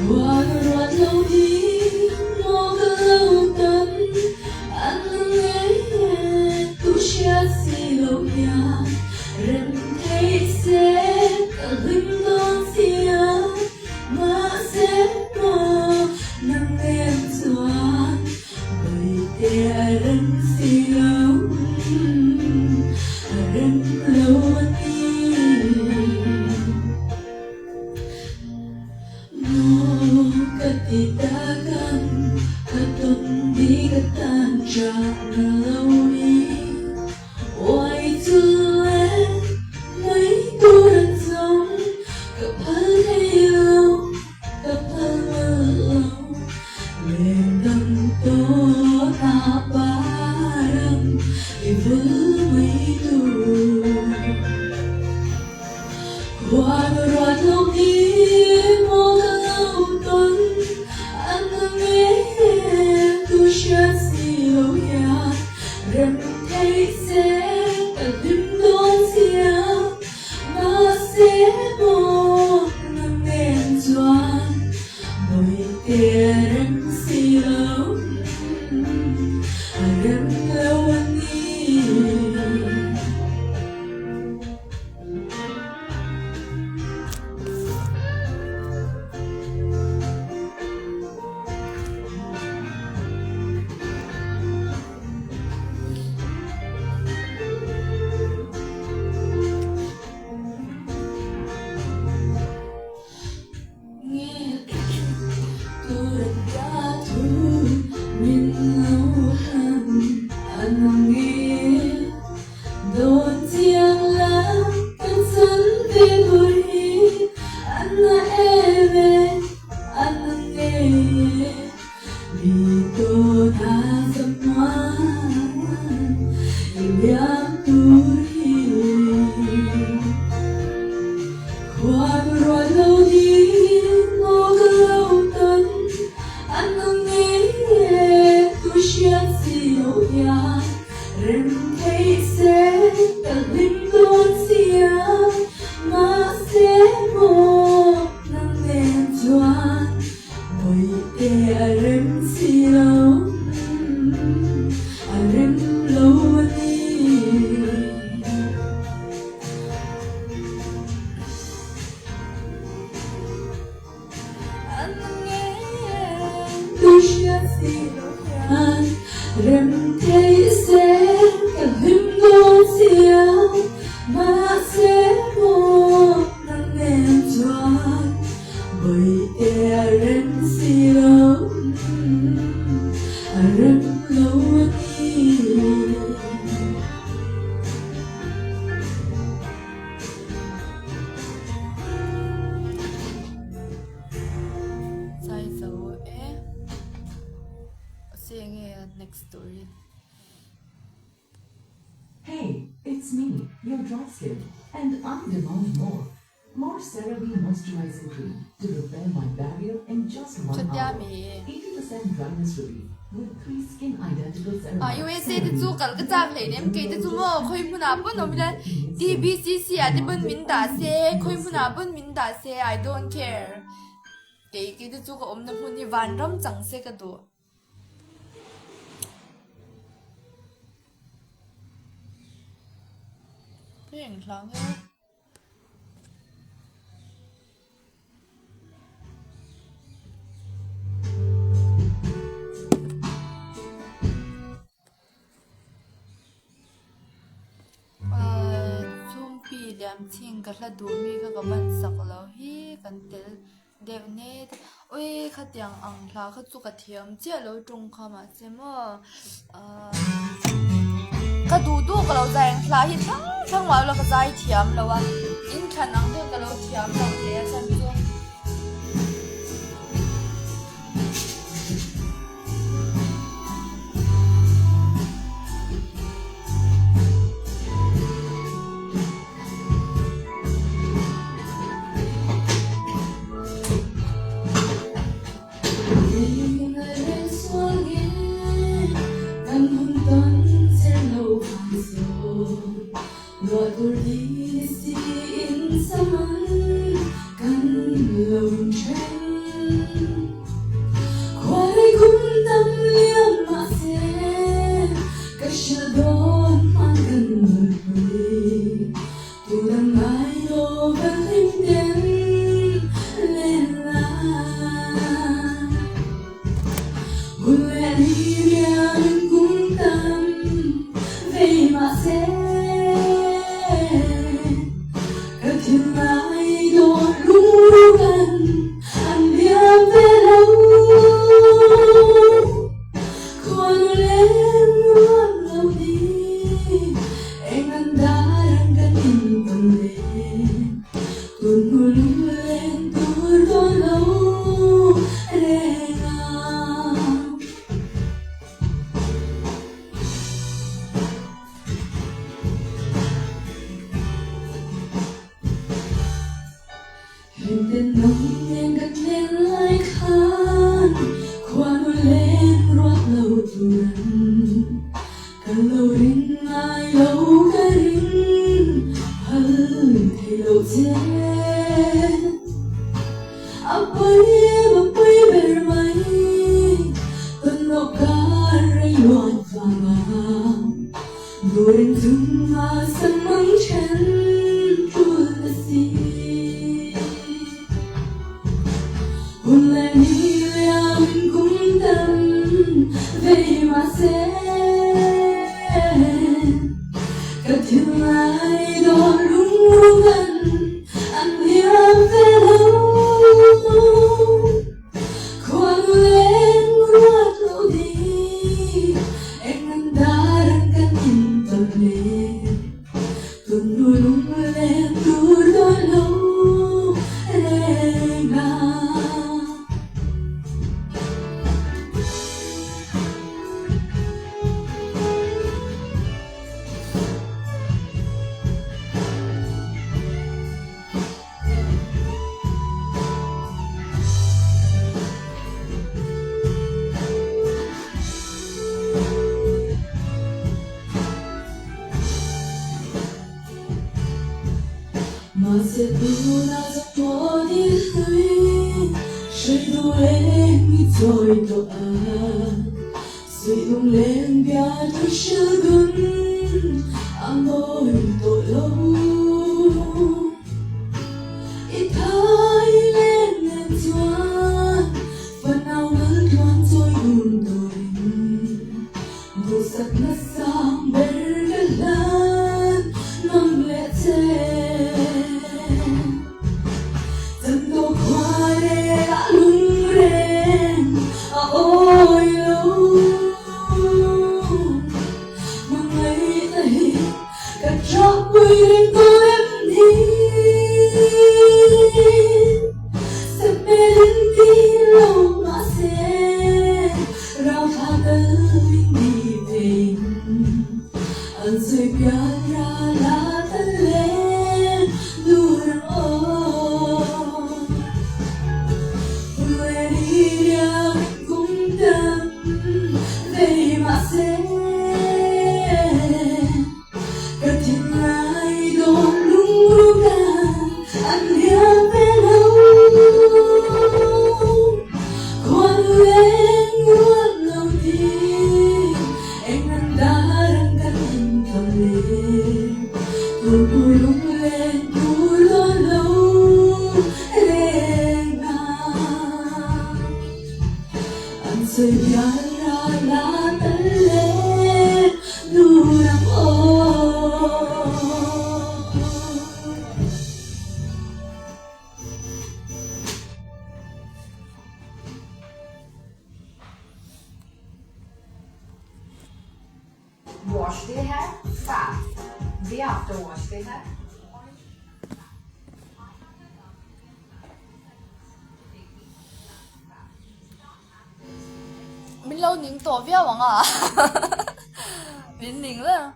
Speaker 2: qua ruột lâu đi mô cơ lâu tấn anh nghe tu chia si lâu ya rem thấy sẽ cả linh con xia mà sẽ mơ nắng em xoan bởi tia rem si lâu rem lâu đi mo katitagan katong di katansya na lawi Why to let mấy cô đàn sống gặp hơn hay lâu gặp hơn mơ lâu lên đằng tô ta ba đằng để với mấy tu qua rồi lâu đi mô lâu tuần anh nghe tu chia si lâu ya rem thấy sẽ đừng đón xia mà sẽ một năm đêm doan bởi tiền xì lâu rem lâu anh đi nghe tôi đã thu mình lâu hơn anh nghe đôi tiếng lá cơn sân về đôi anh là em anh nghe vì tôi đã dâm hoa yang tuổi qua rồi lâu đi ngô cơ lâu tấn anh nghe tu chia si lâu ya rem thấy sẽ cả linh con xia mà sẽ một năm đêm doan bởi tia rem si lâu rem lâu đi anh nghe tu chia si lâu ya rem thấy sẽ cả linh con xia mà sẽ một năm đêm doan bởi tia rem si lâu rem lâu đi
Speaker 1: sai dấu e sẽ nghe next story.
Speaker 4: Hey, it's me, your dry skin, and I demand more. More CeraVe moisturizing cream to repair my barrier in just 1
Speaker 1: Chất
Speaker 4: hour.
Speaker 1: mi
Speaker 4: 80% dryness relief with 3 skin identical CeraVe.
Speaker 1: USA te chu kal ka chak hlei nem ke te chu mo khoi muna pon nom la TBCC a te bun min da se khoi muna bun min da se I don't care ke te chu ko om na hun ni van ram chang se ka do Phim lang he chung pi liam ching ka hla du mi ka ban sak lo hi kan tel dev ne oi kha tiang ang hla kha chu ka thiam che lo tung kha ma che mo ka du du ka lo zang hla hi thang ma lo ka zai thiam lo wa in khan ang de ka lo thiam lo le chan chu
Speaker 2: Rồi tôi đi xin xa mắn qua đây cũng tâm liêm mà sẽ cách chưa đón mang gần người quê dù đang ai đâu vẫn linh đến lên là hôn lệ đi bia mình cũng tâm về mà sẽ các thiên ai đó lúc gần anh biết về đâu còn lên luôn lâu đi em anh đã đang cần nhìn tầm lên tuôn mưa lung lên tuôn đó lâu để nào hình tên nông em đặt lên lại khăn khoa nổi lên rót lâu tuần cả lâu rin ai lâu cái rin hơi thì lâu chết apoy bermai tuần lâu cả rây loạn vàng Durin tumma samang chen tulasi Hôn lệ ni liam cũng tâm về mà sẽ các thiên ai đó đúng gần anh liam về đâu khoan lên ruột lâu đi em anh đã đang cần nhìn tầm lên tuần đôi lung lên đôi đôi lâu lên nào mà sẽ tu na giấc mơ đi hơi sẽ đu lên như trôi tàu suy tung lên bia tôi chưa đun ăn môi tội lâu ít thay lên nên chuan phần nào ngỡ thoáng trôi đun tôi vô sắc nát sang bên cái lan nằm lệ trên Tanto cuore la lungren ôi lâu mà ngày này cả cho quy định tôi em đi sẽ mê lên tí lâu mà sẽ rao tha tới đi về anh rơi pian ra lá tân lên đường ôi người đi đeo cũng tâm về mà sẽ các thiên ai đó lung lung anh nhớ về đâu khoan lên nguồn lâu đi em anh đã đang cần nhìn tầm lên tuôn mùi lung lên tuôn lo lâu lên nào anh rơi pian ra lá tân lên nu đam ôi
Speaker 5: Wash the hair fast. We have to wash the hair.
Speaker 1: mình lâu nín tổ viết bằng à mình nín rồi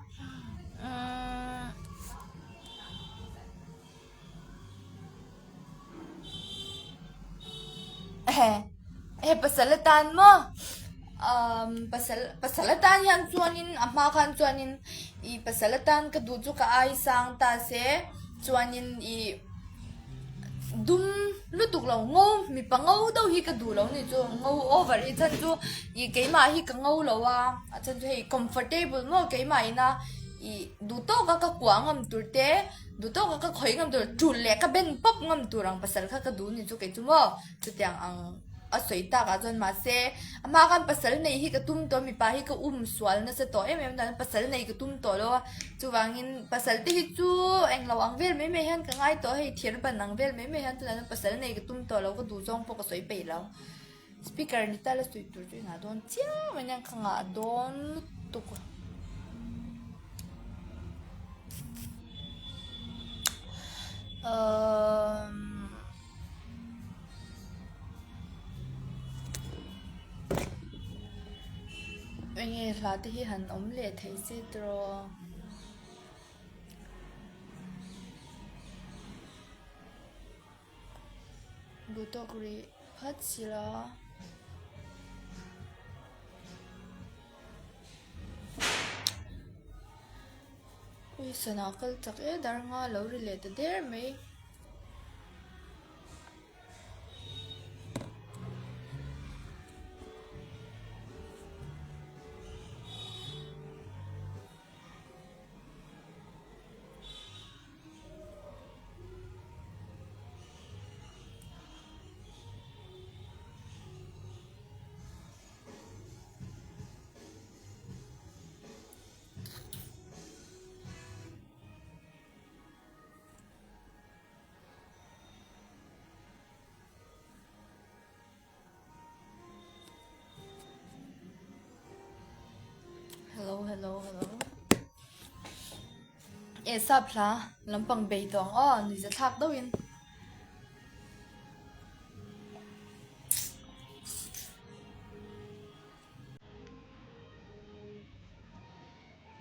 Speaker 1: pasalatan mo pasalatan yan chuanin ama khan chuanin I pasalatan ka du chu ka ai sang ta se chuanin I dum lutuk lo ngô mi pa ngô đâu hi ka du lo ni chu ngô over hi chan chu I ke ma hi ka ngô lo wa chan chu hi comfortable mo ke ma ina I du to ka kwa ngam turte du to ka khoi ngam tur chul le ka ben pop ngam turang pasal ka du ni chu ke chu mo chu tiang ang a soi ta ka jon ma se ama kan pasal nei hi ka tum to mi pa hi ka swal na se to em na pasal nei ka tum to lo chu wangin pasal ti hi chu eng lo ang vel me han ka ngai to hei thier ban nang vel me han tu na pasal nei ka tum to lo ka du jong po ka soi pe lo speaker ni ta la soi tur ju na don chia me nang ka nga don tu ko nghe là thì hắn ống lệ thấy xe trò đủ to kuri phát xí là ui sao nào cái chắc ấy đã ngã lâu rồi lệ there mấy hello e sap la lampang bei tong ni za thak do in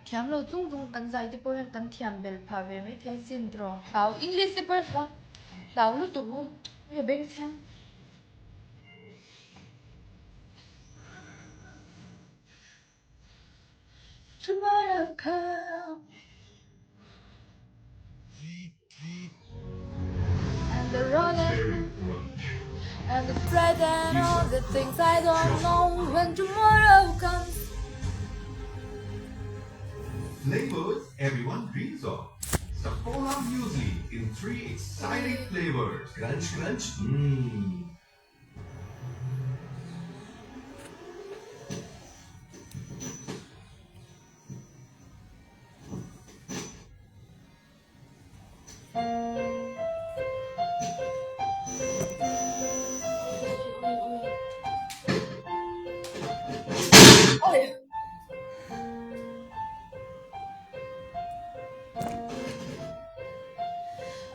Speaker 1: thiam lo chung kan zai te po kan thiam bel pha ve me the sin dro how english te per la law lu tu ye beng thiam tomorrow come and the road and the thread and all the things I don't know when tomorrow comes.
Speaker 6: Flavors everyone dreams of. Sapola muesli in 3 exciting flavors. Crunch, crunch, mmm.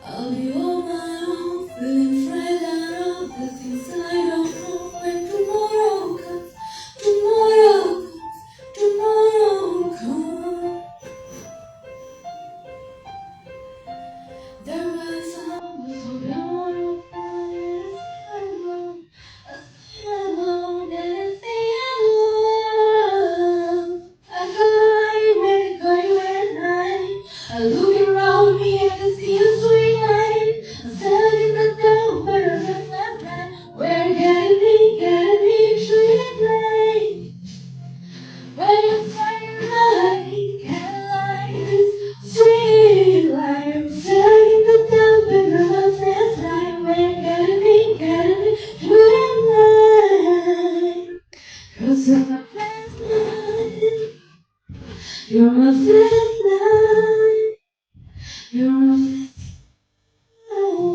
Speaker 2: I'll be on my own, feeling afraid that all the things I don't know when tomorrow comes, tomorrow comes. There was someone so beautiful, alone, and stay alone. I could where got you at night. I look around me and I see a sweet light. I'm standing in the dark, but I'm not that blind. Where you gotta be, sweet light. When you're standing light, can't light this sweet light. I'm standing in the dark, but I'm not that blind. Where you gotta be, sweet light. 'Cause you're my best light. You're my best light. You're my best light.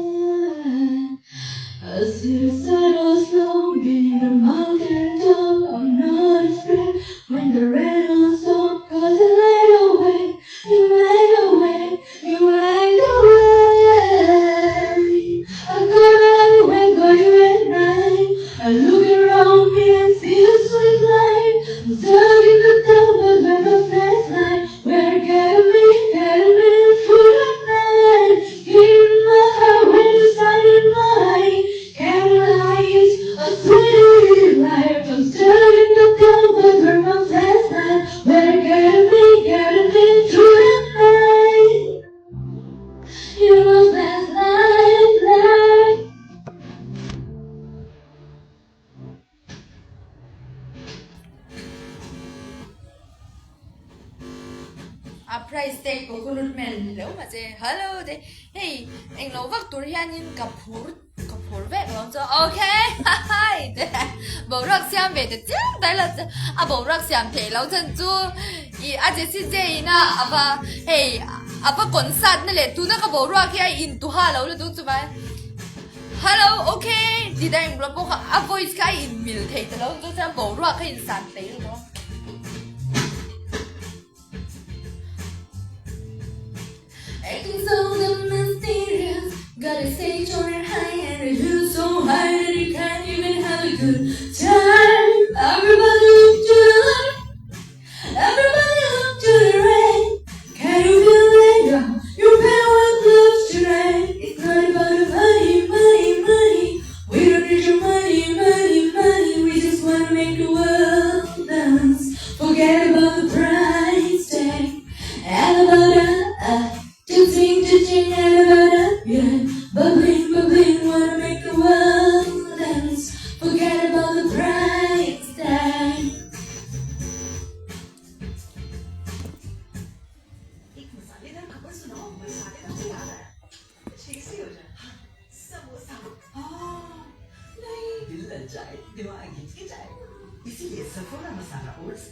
Speaker 2: I see the shadows slow beneath the mountain top. I'm not afraid when the rain will stop. 'Cause you light away, you light away, you light away. I go everywhere, got you at night. I look around me and see a sweet light. I'm stuck in the dark, but when the flashlight, where you gotta be through the night. In my heart, when you started mine, candlelight, a sweet light. I'm stuck in the dark, but when my flashlight, where you gotta be through the night. You're my flashlight, light.
Speaker 1: a price tag ko kulot men lo ma che hello de hey eng lo vak tur hian in kapur ve lo cho okay hi de bo rak siam ve de chang dai la a bo rak siam the lo chen chu I a je si je ina aba hey apa konsat na le tu na ka bo rak ya in tu ha lo le tu chu ba hello okay di dai nglo po ka a voice ka in mil thei te lo cho cha bo rak ka in san te lo
Speaker 2: Acting so damn mysterious. Got a stage on your high and a view so high that you can't even have a good time. Everybody look to the left. Everybody look to the right. Can you feel it? Yeah. You pay what gloves tonight. It's not about the money, money, money. We don't need your money, money, money. We just wanna make the world dance. Forget about the price tag. And about Ching, yeah. Bubbling, bubbling, wanna make the world dance. Forget about the price tag.
Speaker 4: एक मसालेदार खबर सुनाओ मसालेदार तो याद आया tasty हो जाए समोसा नहीं दिल ललचाए दिमाग हिचकिचाए इसीलिए सफोला मसाला oats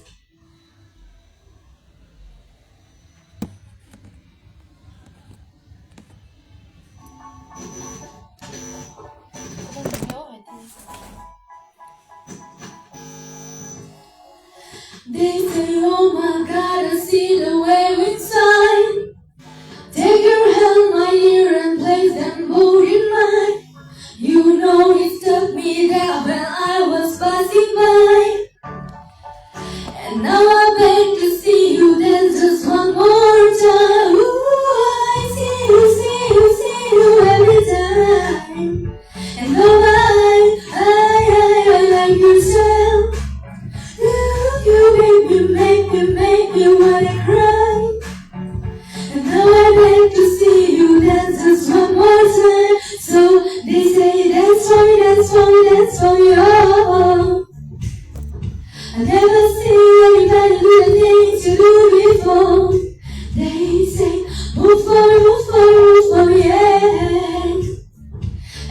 Speaker 2: They say, oh my God, I see the way inside. Take your hand, my ear, and place them both in mine. You know it struck me that when I was passing by. And now I beg to see you dance just one more time. Ooh, I see you every time. And oh I like yourself. You make me wanna cry. And now I beg to see you dance just one more time. So they say dance for me, dance for me, dance for me, oh. I never seen anybody do the things you do before. They say move for me, move for me, move for me, yeah.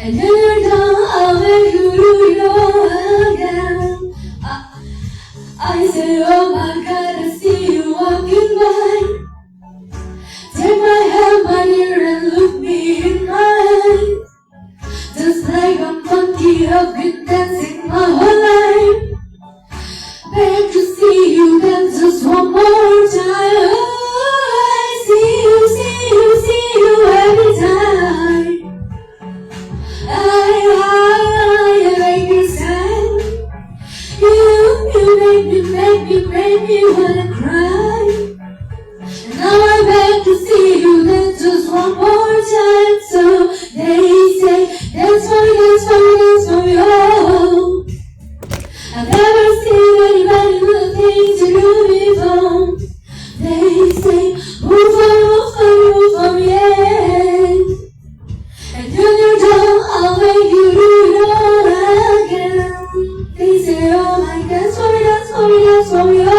Speaker 2: And then you're done, I'll make you do it all again. I say, oh my God, I see you walking by. Take my hand, my ear, and look me in my eye. Just like a monkey, I've been dancing my whole life. Beg to see you dance just one more time. Oh, I see you every time. I like your style. You make me wanna cry. And now I beg to see you dance just one more time. So they say, dance for me, dance for me, dance for me, oh. I've never seen anybody do the things you do before. They say, move for me, move for me, move for me, yeah. And when you're done, I'll make you do it all again. They say, oh my God, dance for me, dance for me, dance for me, oh.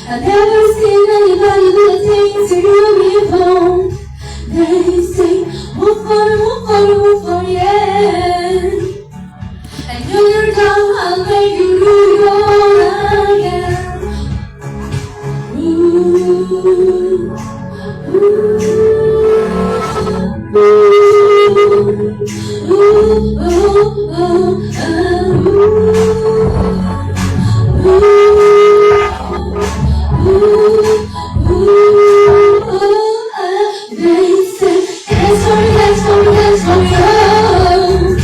Speaker 2: I've never seen anybody do the things you do before. They say, move for me, move for me, move for me, yeah. And when you're done, I'll make you do it all again. Ooh, they say, dance for me, dance for me, dance for me, oh.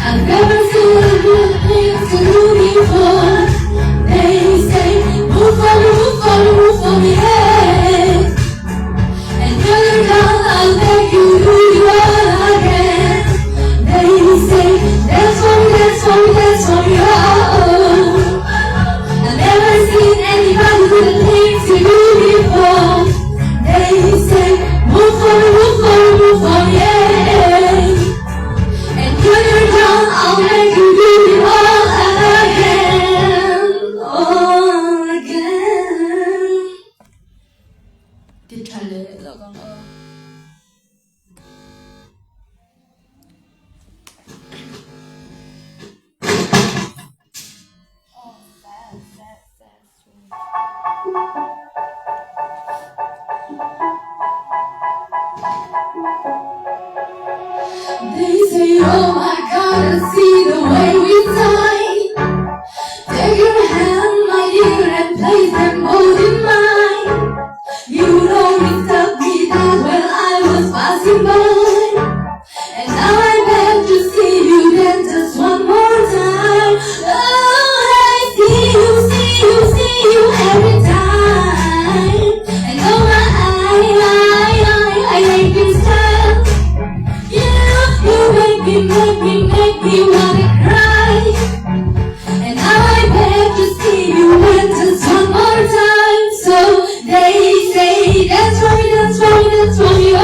Speaker 2: I've never seen you do the things you do before. They say, move for me, move for me, move for me, hey. And when you're done, I'll make you do it all again. They say, dance for me, dance for me, dance for me, oh. I've never seen anybody do the things you do before. They say, move for me, move for me, move for me, yeah. And when you're done, I'll make make me wanna cry. And now I beg to see you in just one more time. So they say, dance for me, dance for me, dance for me, oh.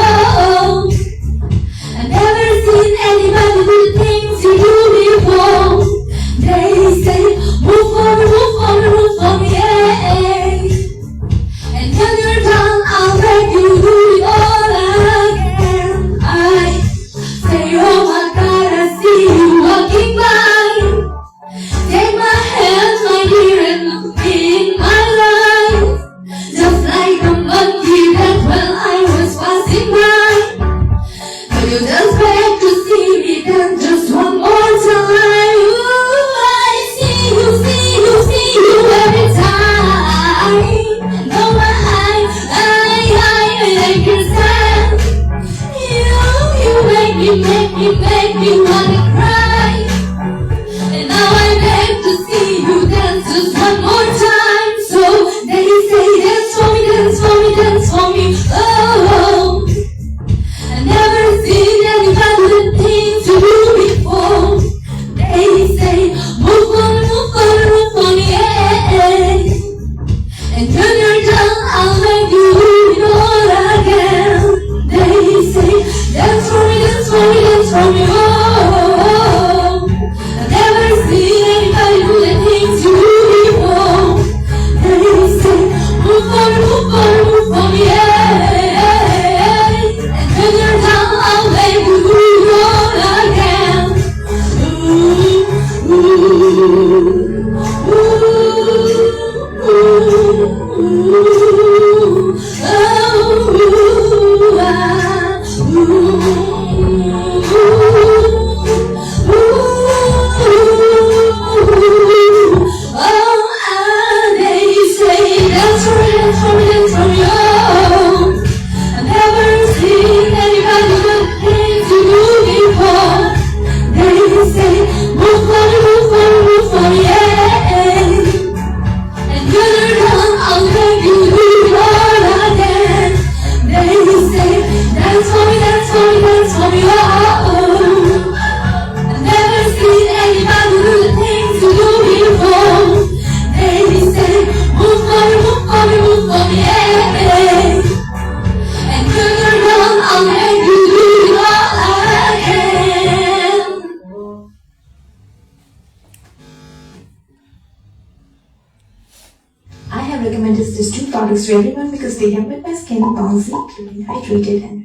Speaker 2: I've never seen anybody do the things you do before. They say, move for me, move for me, move for me, yeah. And when you're done, I'll beg you to do it all again. I say, oh my God, I see you walking by. Take my hand, my dear, and look me in my life. Just like a monkey that when I was passing by. But you just beg to see me then just one more time. Ooh, I see you, see you, see you every time. And oh my, I can stand. You make me wanna cry. And now I beg to see you dance just one more time. So they say, dance for me, dance for me, dance for me, oh. I've never seen anybody do the things you do before. They say, move for me, move for me, move for me, yeah. And when you're done, I'll make you do it all again. They say, dance for me, dance for me, dance for me, oh. I've never seen anybody do the things you do before. They say, move for me, move for me, move for me, yeah. And when you're done, I'll make you do it all again. Ooh, ooh, ooh, ooh, oh, they say, dance for me, dance for me, dance for me, oh. I've never seen anybody do the things you do before. They say, move for me, move for me, move for me, yeah. And when you're done, I'll make you do it all again. They say, dance for me, dance for me, dance for me, oh. I've never seen anybody do the things you do before. They say, move for me, move for me, move for me, yeah. And when you're done, I'll make you do it all again.
Speaker 7: I have recommended these two products to everyone because they have made my skin bouncy, clean, hydrated, and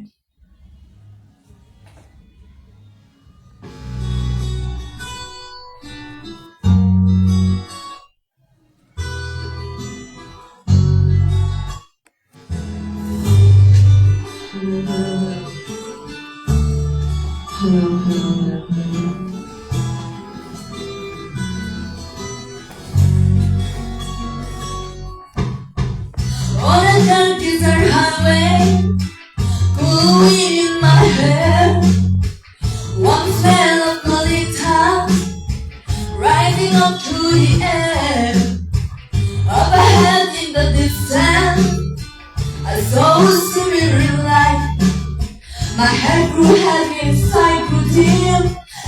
Speaker 2: On a dark desert highway, cool wind in my hair, warm smell of colita rising up through the air. Up ahead in the distance, I saw a shimmering light. My head grew heavy, inside grew dim.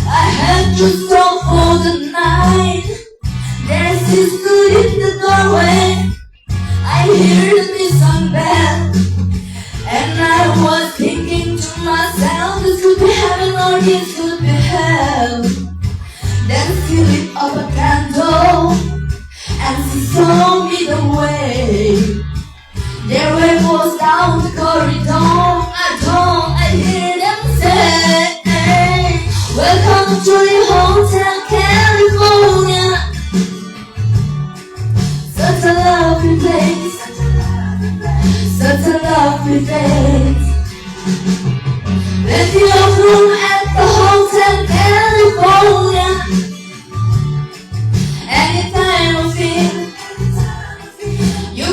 Speaker 2: I had to stop for the night. There she stood in the doorway. I hear the song bell, and I was thinking to myself, this could be heaven or this could be hell. Then she lit up a candle, and she showed me the way. Their way was down the corridor. I hear them say, welcome to the Hotel California. Such a lovely place, such a lovely place. Plenty of room at the Hotel California. Any time of it, you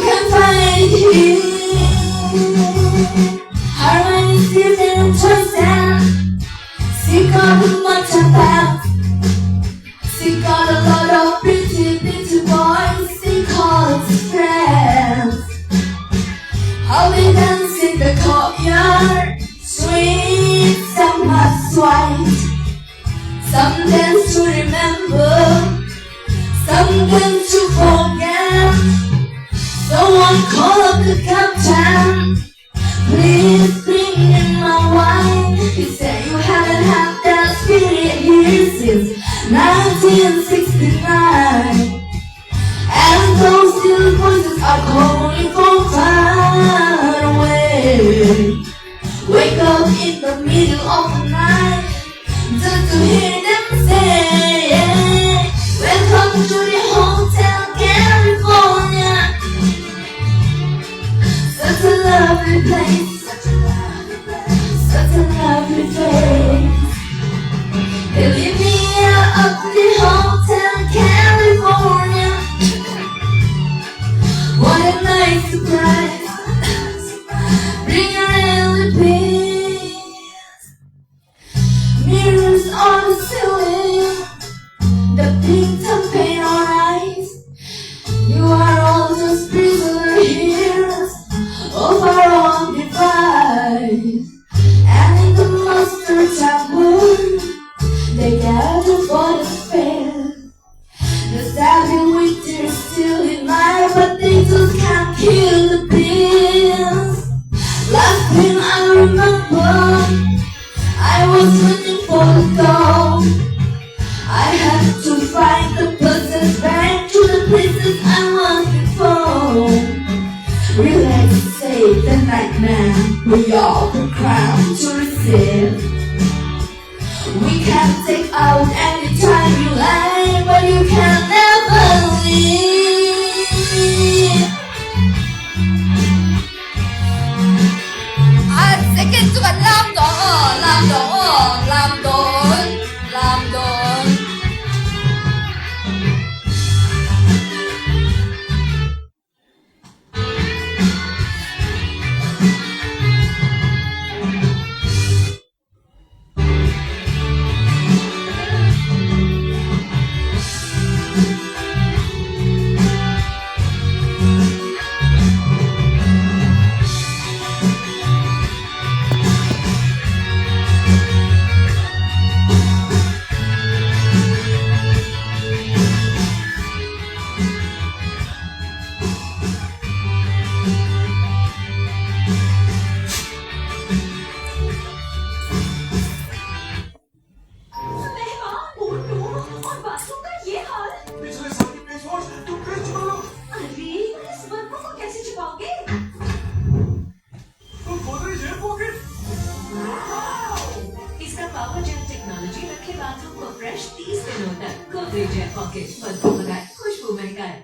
Speaker 2: some dance to remember, some dance to forget. Someone call up the captain, please bring in my wine. He said you haven't had that spirit here since 1969. And those little voices are calling from far away. Wake up in the middle of the night just to hear them say, welcome to the Hotel California. Such a lovely place, such a lovely place, such a lovely place. They leave me out of the Hotel California. What a nice surprise. Bring your early peace. Mirrors on the ceiling, the pink and paint on eyes. You are all just prisoner heroes of our own device. And in the mustard chamber, they gather for the fair. The savage winter is still in mind, but they just can't kill the pills. Last thing I remember, I was running for the door. I had to find the buses back to the places I was before. Relax, save the nightmare, we all the crown to receive. We can take out any time you like, but you can never leave.
Speaker 1: sẽ kinh cho bạn làm đó, làm đó, làm đồn, làm đồn.
Speaker 4: इसका power jet technology रखे bathroom को fresh 30 दिनों तक। Godrej jet pocket, बदबू लगाए, खुशबू महकाए।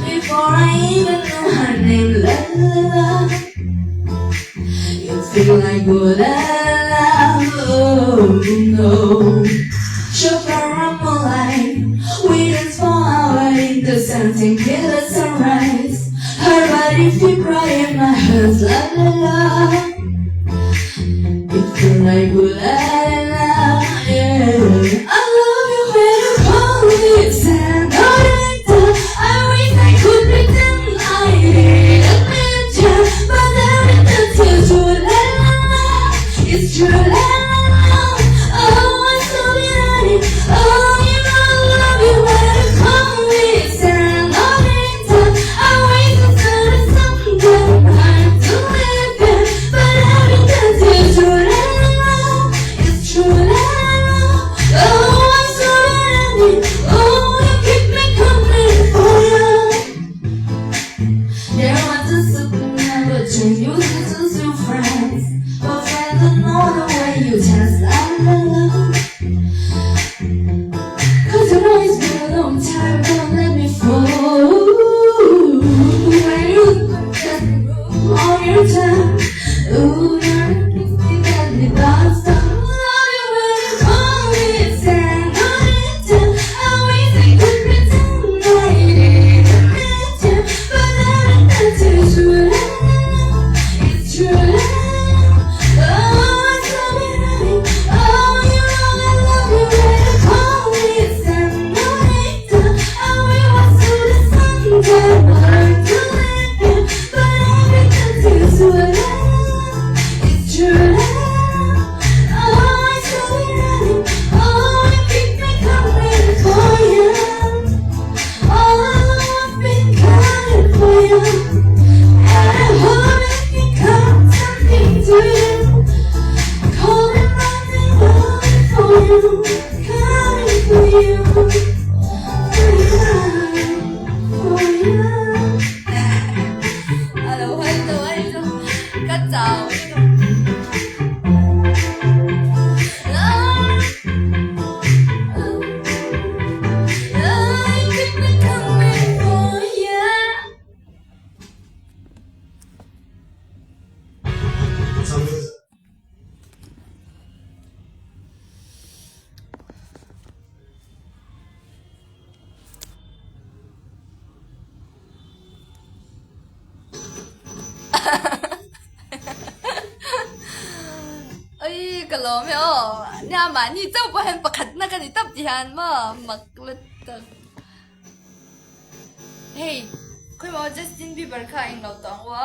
Speaker 2: Before I even knew her name, la la la. You feel like good, la la, oh no. Chauffeur, I'm alive. We dance for hours in the sunset, till the sunrise. Her body feel right in my hands, la la la. You feel like good, la la, yeah. I love you when you call me senorita. I wish I could pretend I didn't meet you, but everything's true, la la la. It's true, la la la. Oh, I saw you.
Speaker 1: lo me o nya ma ni chau pa hen pakhat na ka ni tap ti han ma maklet hey khoi mo Justin Bieber kha ing lo tong wa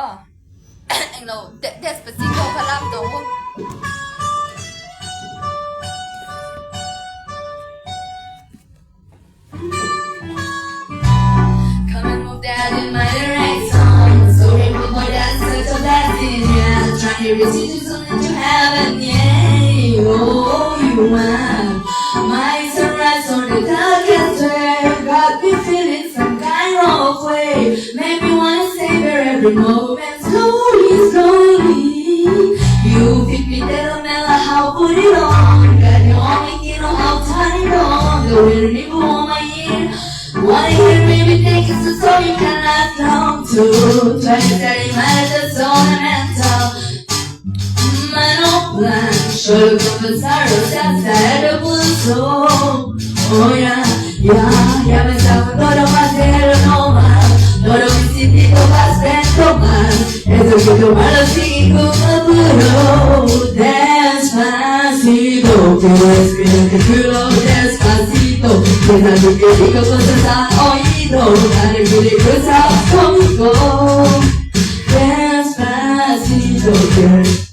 Speaker 1: ing lo Despacito khalam tong wa come and move that in my direction so grateful for that such a blessing yeah trying to reach you something to heaven yeah oh you are my sunrise on the darkest day got me feeling some kind of way make me wanna savor every moment slowly slowly you fit me that no matter how put it on got you only you know how to turn it on the wind people on my ear wanna hear me take it so you can last long too try to study my just ornamental plan solo confesar los hacer el pulso oh ya me está todo más de lo normal todo mi sentido más dentro más eso que tomar los cinco apuro despacito que respiro que culo despacito déjame que digo cosas al oído dale que le cruzas conmigo despacito que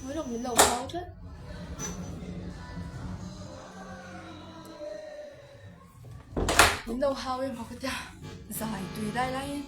Speaker 1: Mới đồng đến đầu máu chứ Đến đầu hao em học cái dài tùy đây đây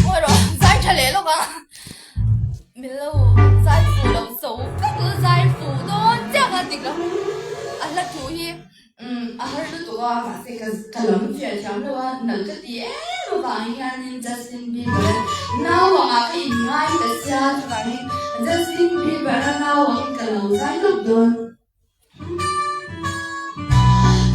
Speaker 1: Ôi rồi, giải trả lẽ lúc à Mình lâu, giải phụ lâu xấu Các thứ giải phụ đó Chắc là tình lắm À là chú hi À hơi lúc tụi con Mà sẽ cả lắm chuyện cháu đâu á Nở chất tí mà vàng nha Nên Justin Bieber Nào vàng à cái hình ngay Đã xa cho vàng Justin Bieber Nào vàng cả lâu giải lúc đơn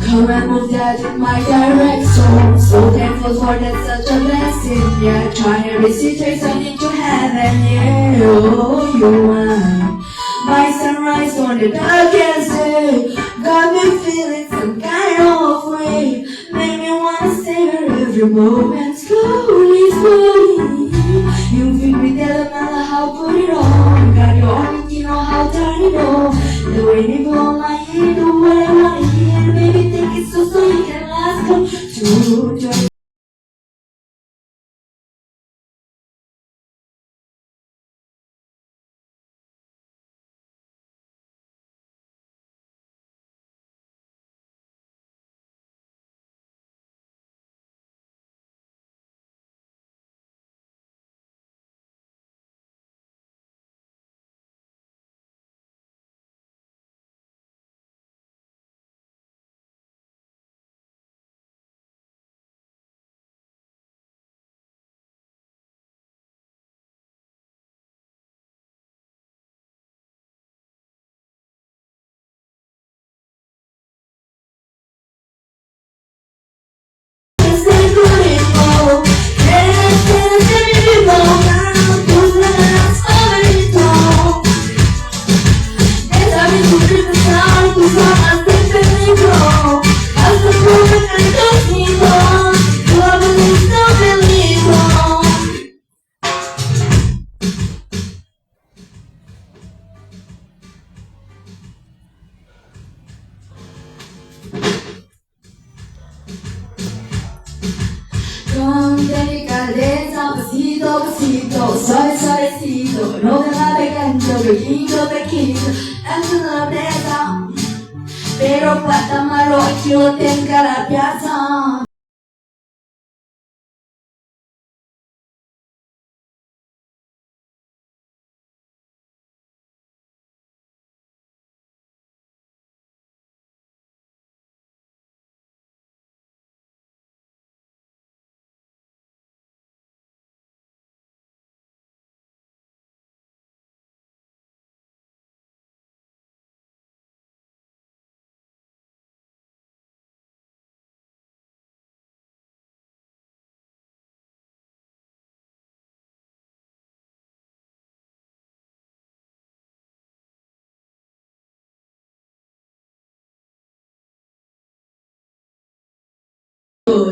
Speaker 1: Come and move that in my direction So thankful for that such a blessing Yeah, trying to reach you turn into heaven Yeah, oh, you are My sunrise on the darkest day Got me feeling some kind of way Make me wanna savor every moment Slowly, slowly You feel me there no matter how put it on Got your own, you know how to turn it on The way you go on my head, do what I wanna hear Baby, take it so you can last come to
Speaker 2: delicadeza, pasito, pasito, suavecito, no te la pegando, pequito, pequito, es una nobleza, pero falta malo, aquí lo tenga la piazza.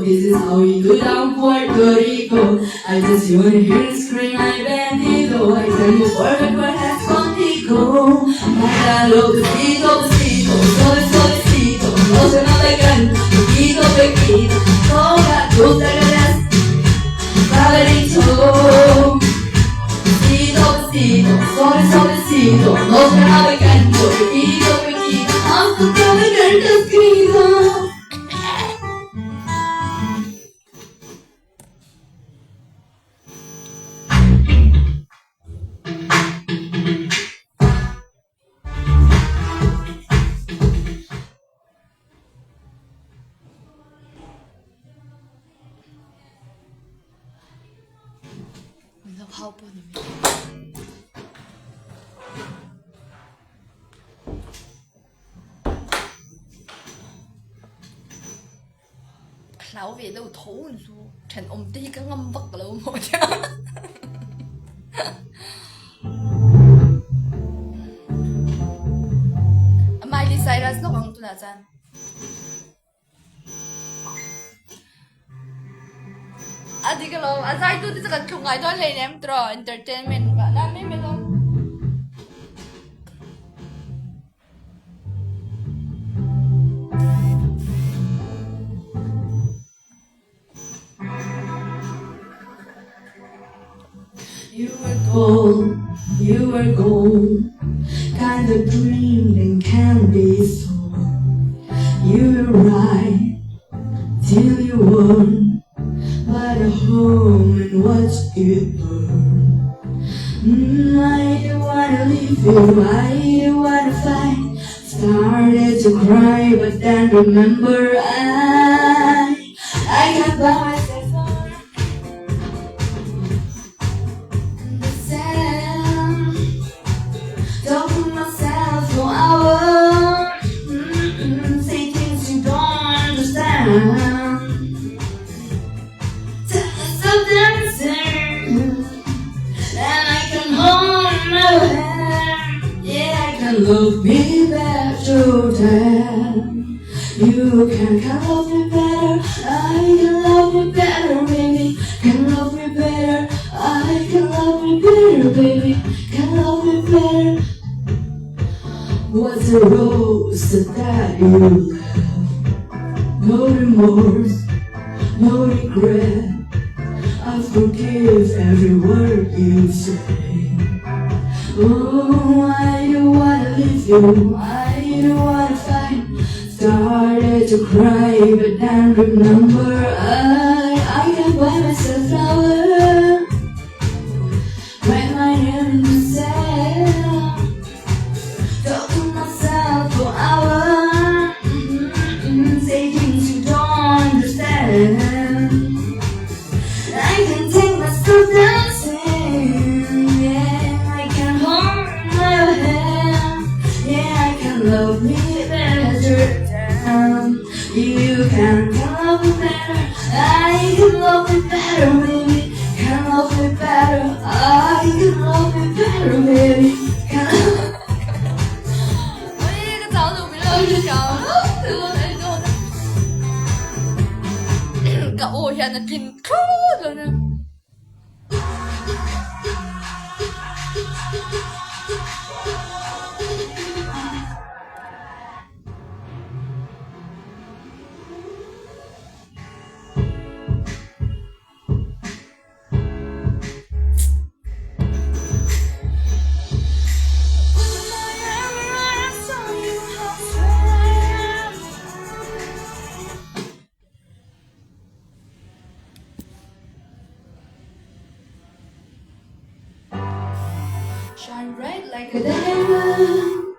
Speaker 2: This is how we go down Puerto Rico. I just wanna hear you scream like bandito. I tell you perfect what has contigo. Bailalo besito, besito, suave, suavecito. No se navegan, poquito, pequito. Toca tus tareas, favorito. Besito, besito, suave, suavecito. No se navegan, poquito, pequito. Hasta navegar escrito.
Speaker 1: mình love how po ni khảo về đâu thấu anh su thành ông tí cái ngâm vật là ông một chứ Miley Cyrus nó bằng tu là chan Adi ka lo, aside to this kan chungai to le nem tro entertainment ka na me lo.
Speaker 2: You were gold, you were gold, kind of dream and can't be sold. You were right till you weren't, but a home and watch it burn. I don't wanna leave you, I don't wanna fight. Started to cry, but then remember I can't buy myself on the sand. Talk to myself for hours, say things you don't understand. Tell myself dancing, and I can hold my hand. Yeah, I can love me better than you can love me better. I can love me better, baby. Can love me better. I can love me better, baby. Can love me better. What's the rose that you left? No remorse, no regret. I forgive every word you say. Oh, I don't wanna leave you, I don't wanna fight. Started to cry, but then remember I can buy myself flowers. Write my name in the sand. Talk to myself for hours, say things you don't understand. I can take myself dancing, yeah, I can hold my hand, yeah, I can love me better than you can love me better, I can love me better, baby, can love me better, I can love me better, baby, can
Speaker 1: Ôi cái cháu dùng cái lời cho cháu Cậu ôi hiện là kinh khứ rồi nè
Speaker 2: Shine bright like a diamond.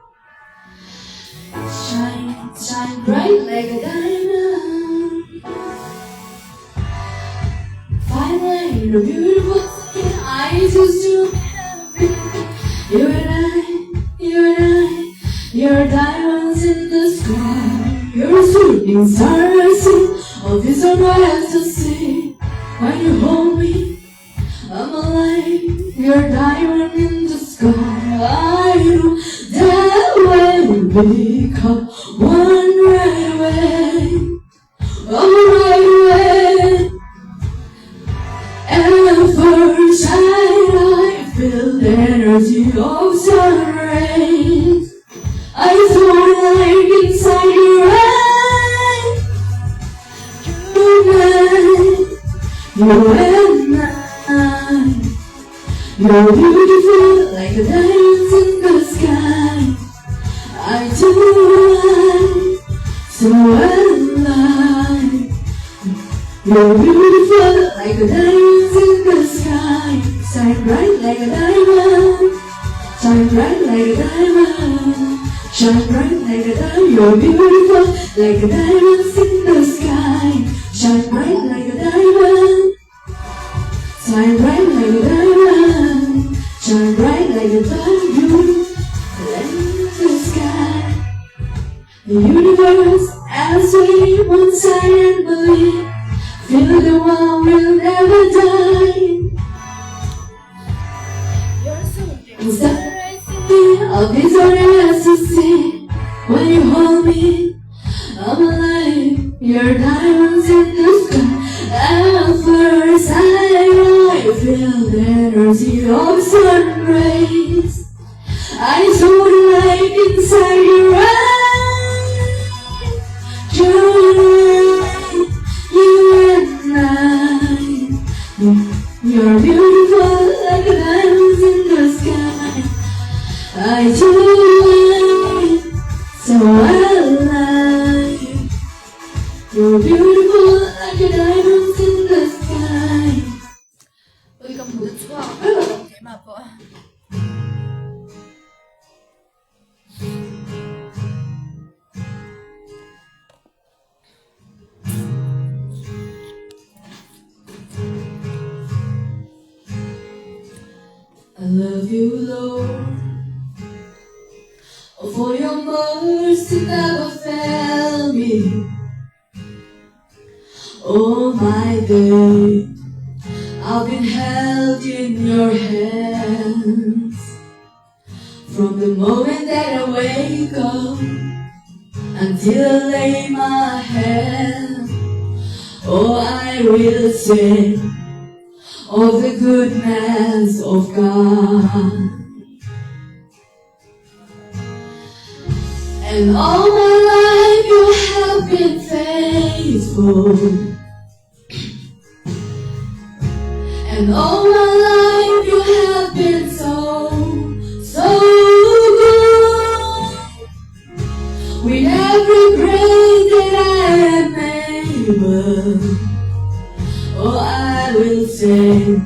Speaker 2: Shine, shine bright like a diamond. Finally, you're beautiful skin. I just to be happy. You and I, you're diamonds in the sky. You're a shooting star I see. All these are what I have to see. When you hold me, I'm alive. You're a diamond in the sky. I know that when we become one right away. Oh, right away. And first sight I feel the energy of sun rays. I feel like inside your eyes. You and I. You're beautiful like a diamond in the sky. I do like so alive. You're beautiful like a diamond in the sky. Shine bright like a diamond. Shine bright like a diamond. Shine bright like a diamond. You're beautiful like a diamond in the sky. Shine bright like a diamond. Shine bright like a diamond. Shine bright like a diamond. Beautiful in the sky. The universe as we one side and believe. Feel the one will never die. You're so star I see. All these are I to see. When you hold me, I'm alive. You're diamonds in the sky. At first I feel the energy of sun rays. I saw the light inside your eyes. You and I. You're beautiful like a diamond in the sky. I do so alive. You're beautiful like a diamond in the sky.
Speaker 1: 有一个母的错，给嘛不？
Speaker 2: I love you, Lord, for your mercy never failed me. All my day, I've been held in your hands. From the moment that I wake up until I lay my head, oh, I will sing of the goodness of God. And all my life you have been faithful. And all my life you have been so, so good. With every breath that I am able, oh, I will sing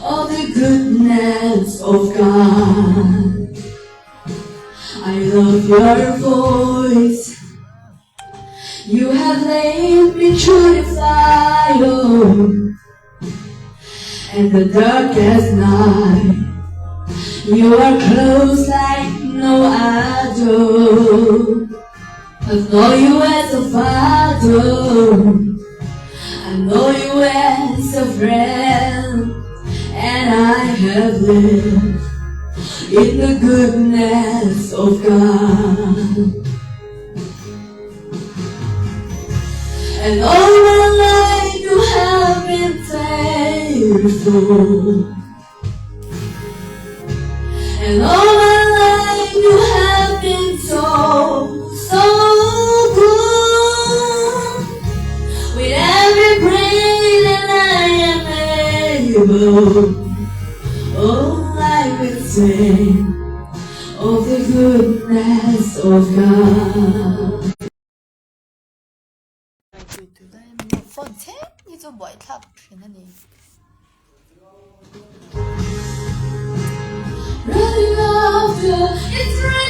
Speaker 2: of the goodness of God. I love your voice. You have led me through the fire and the darkest night. You are close like no other. I know you as a father. I know you as a friend, and I have lived in the goodness of God. And all my life you have been faithful. And all my life you have been so, so good. With every breath that I am able, oh, I will sing of the goodness of God.
Speaker 1: 对对的，没放钱，你就不爱他吃那里。
Speaker 2: Right water. It's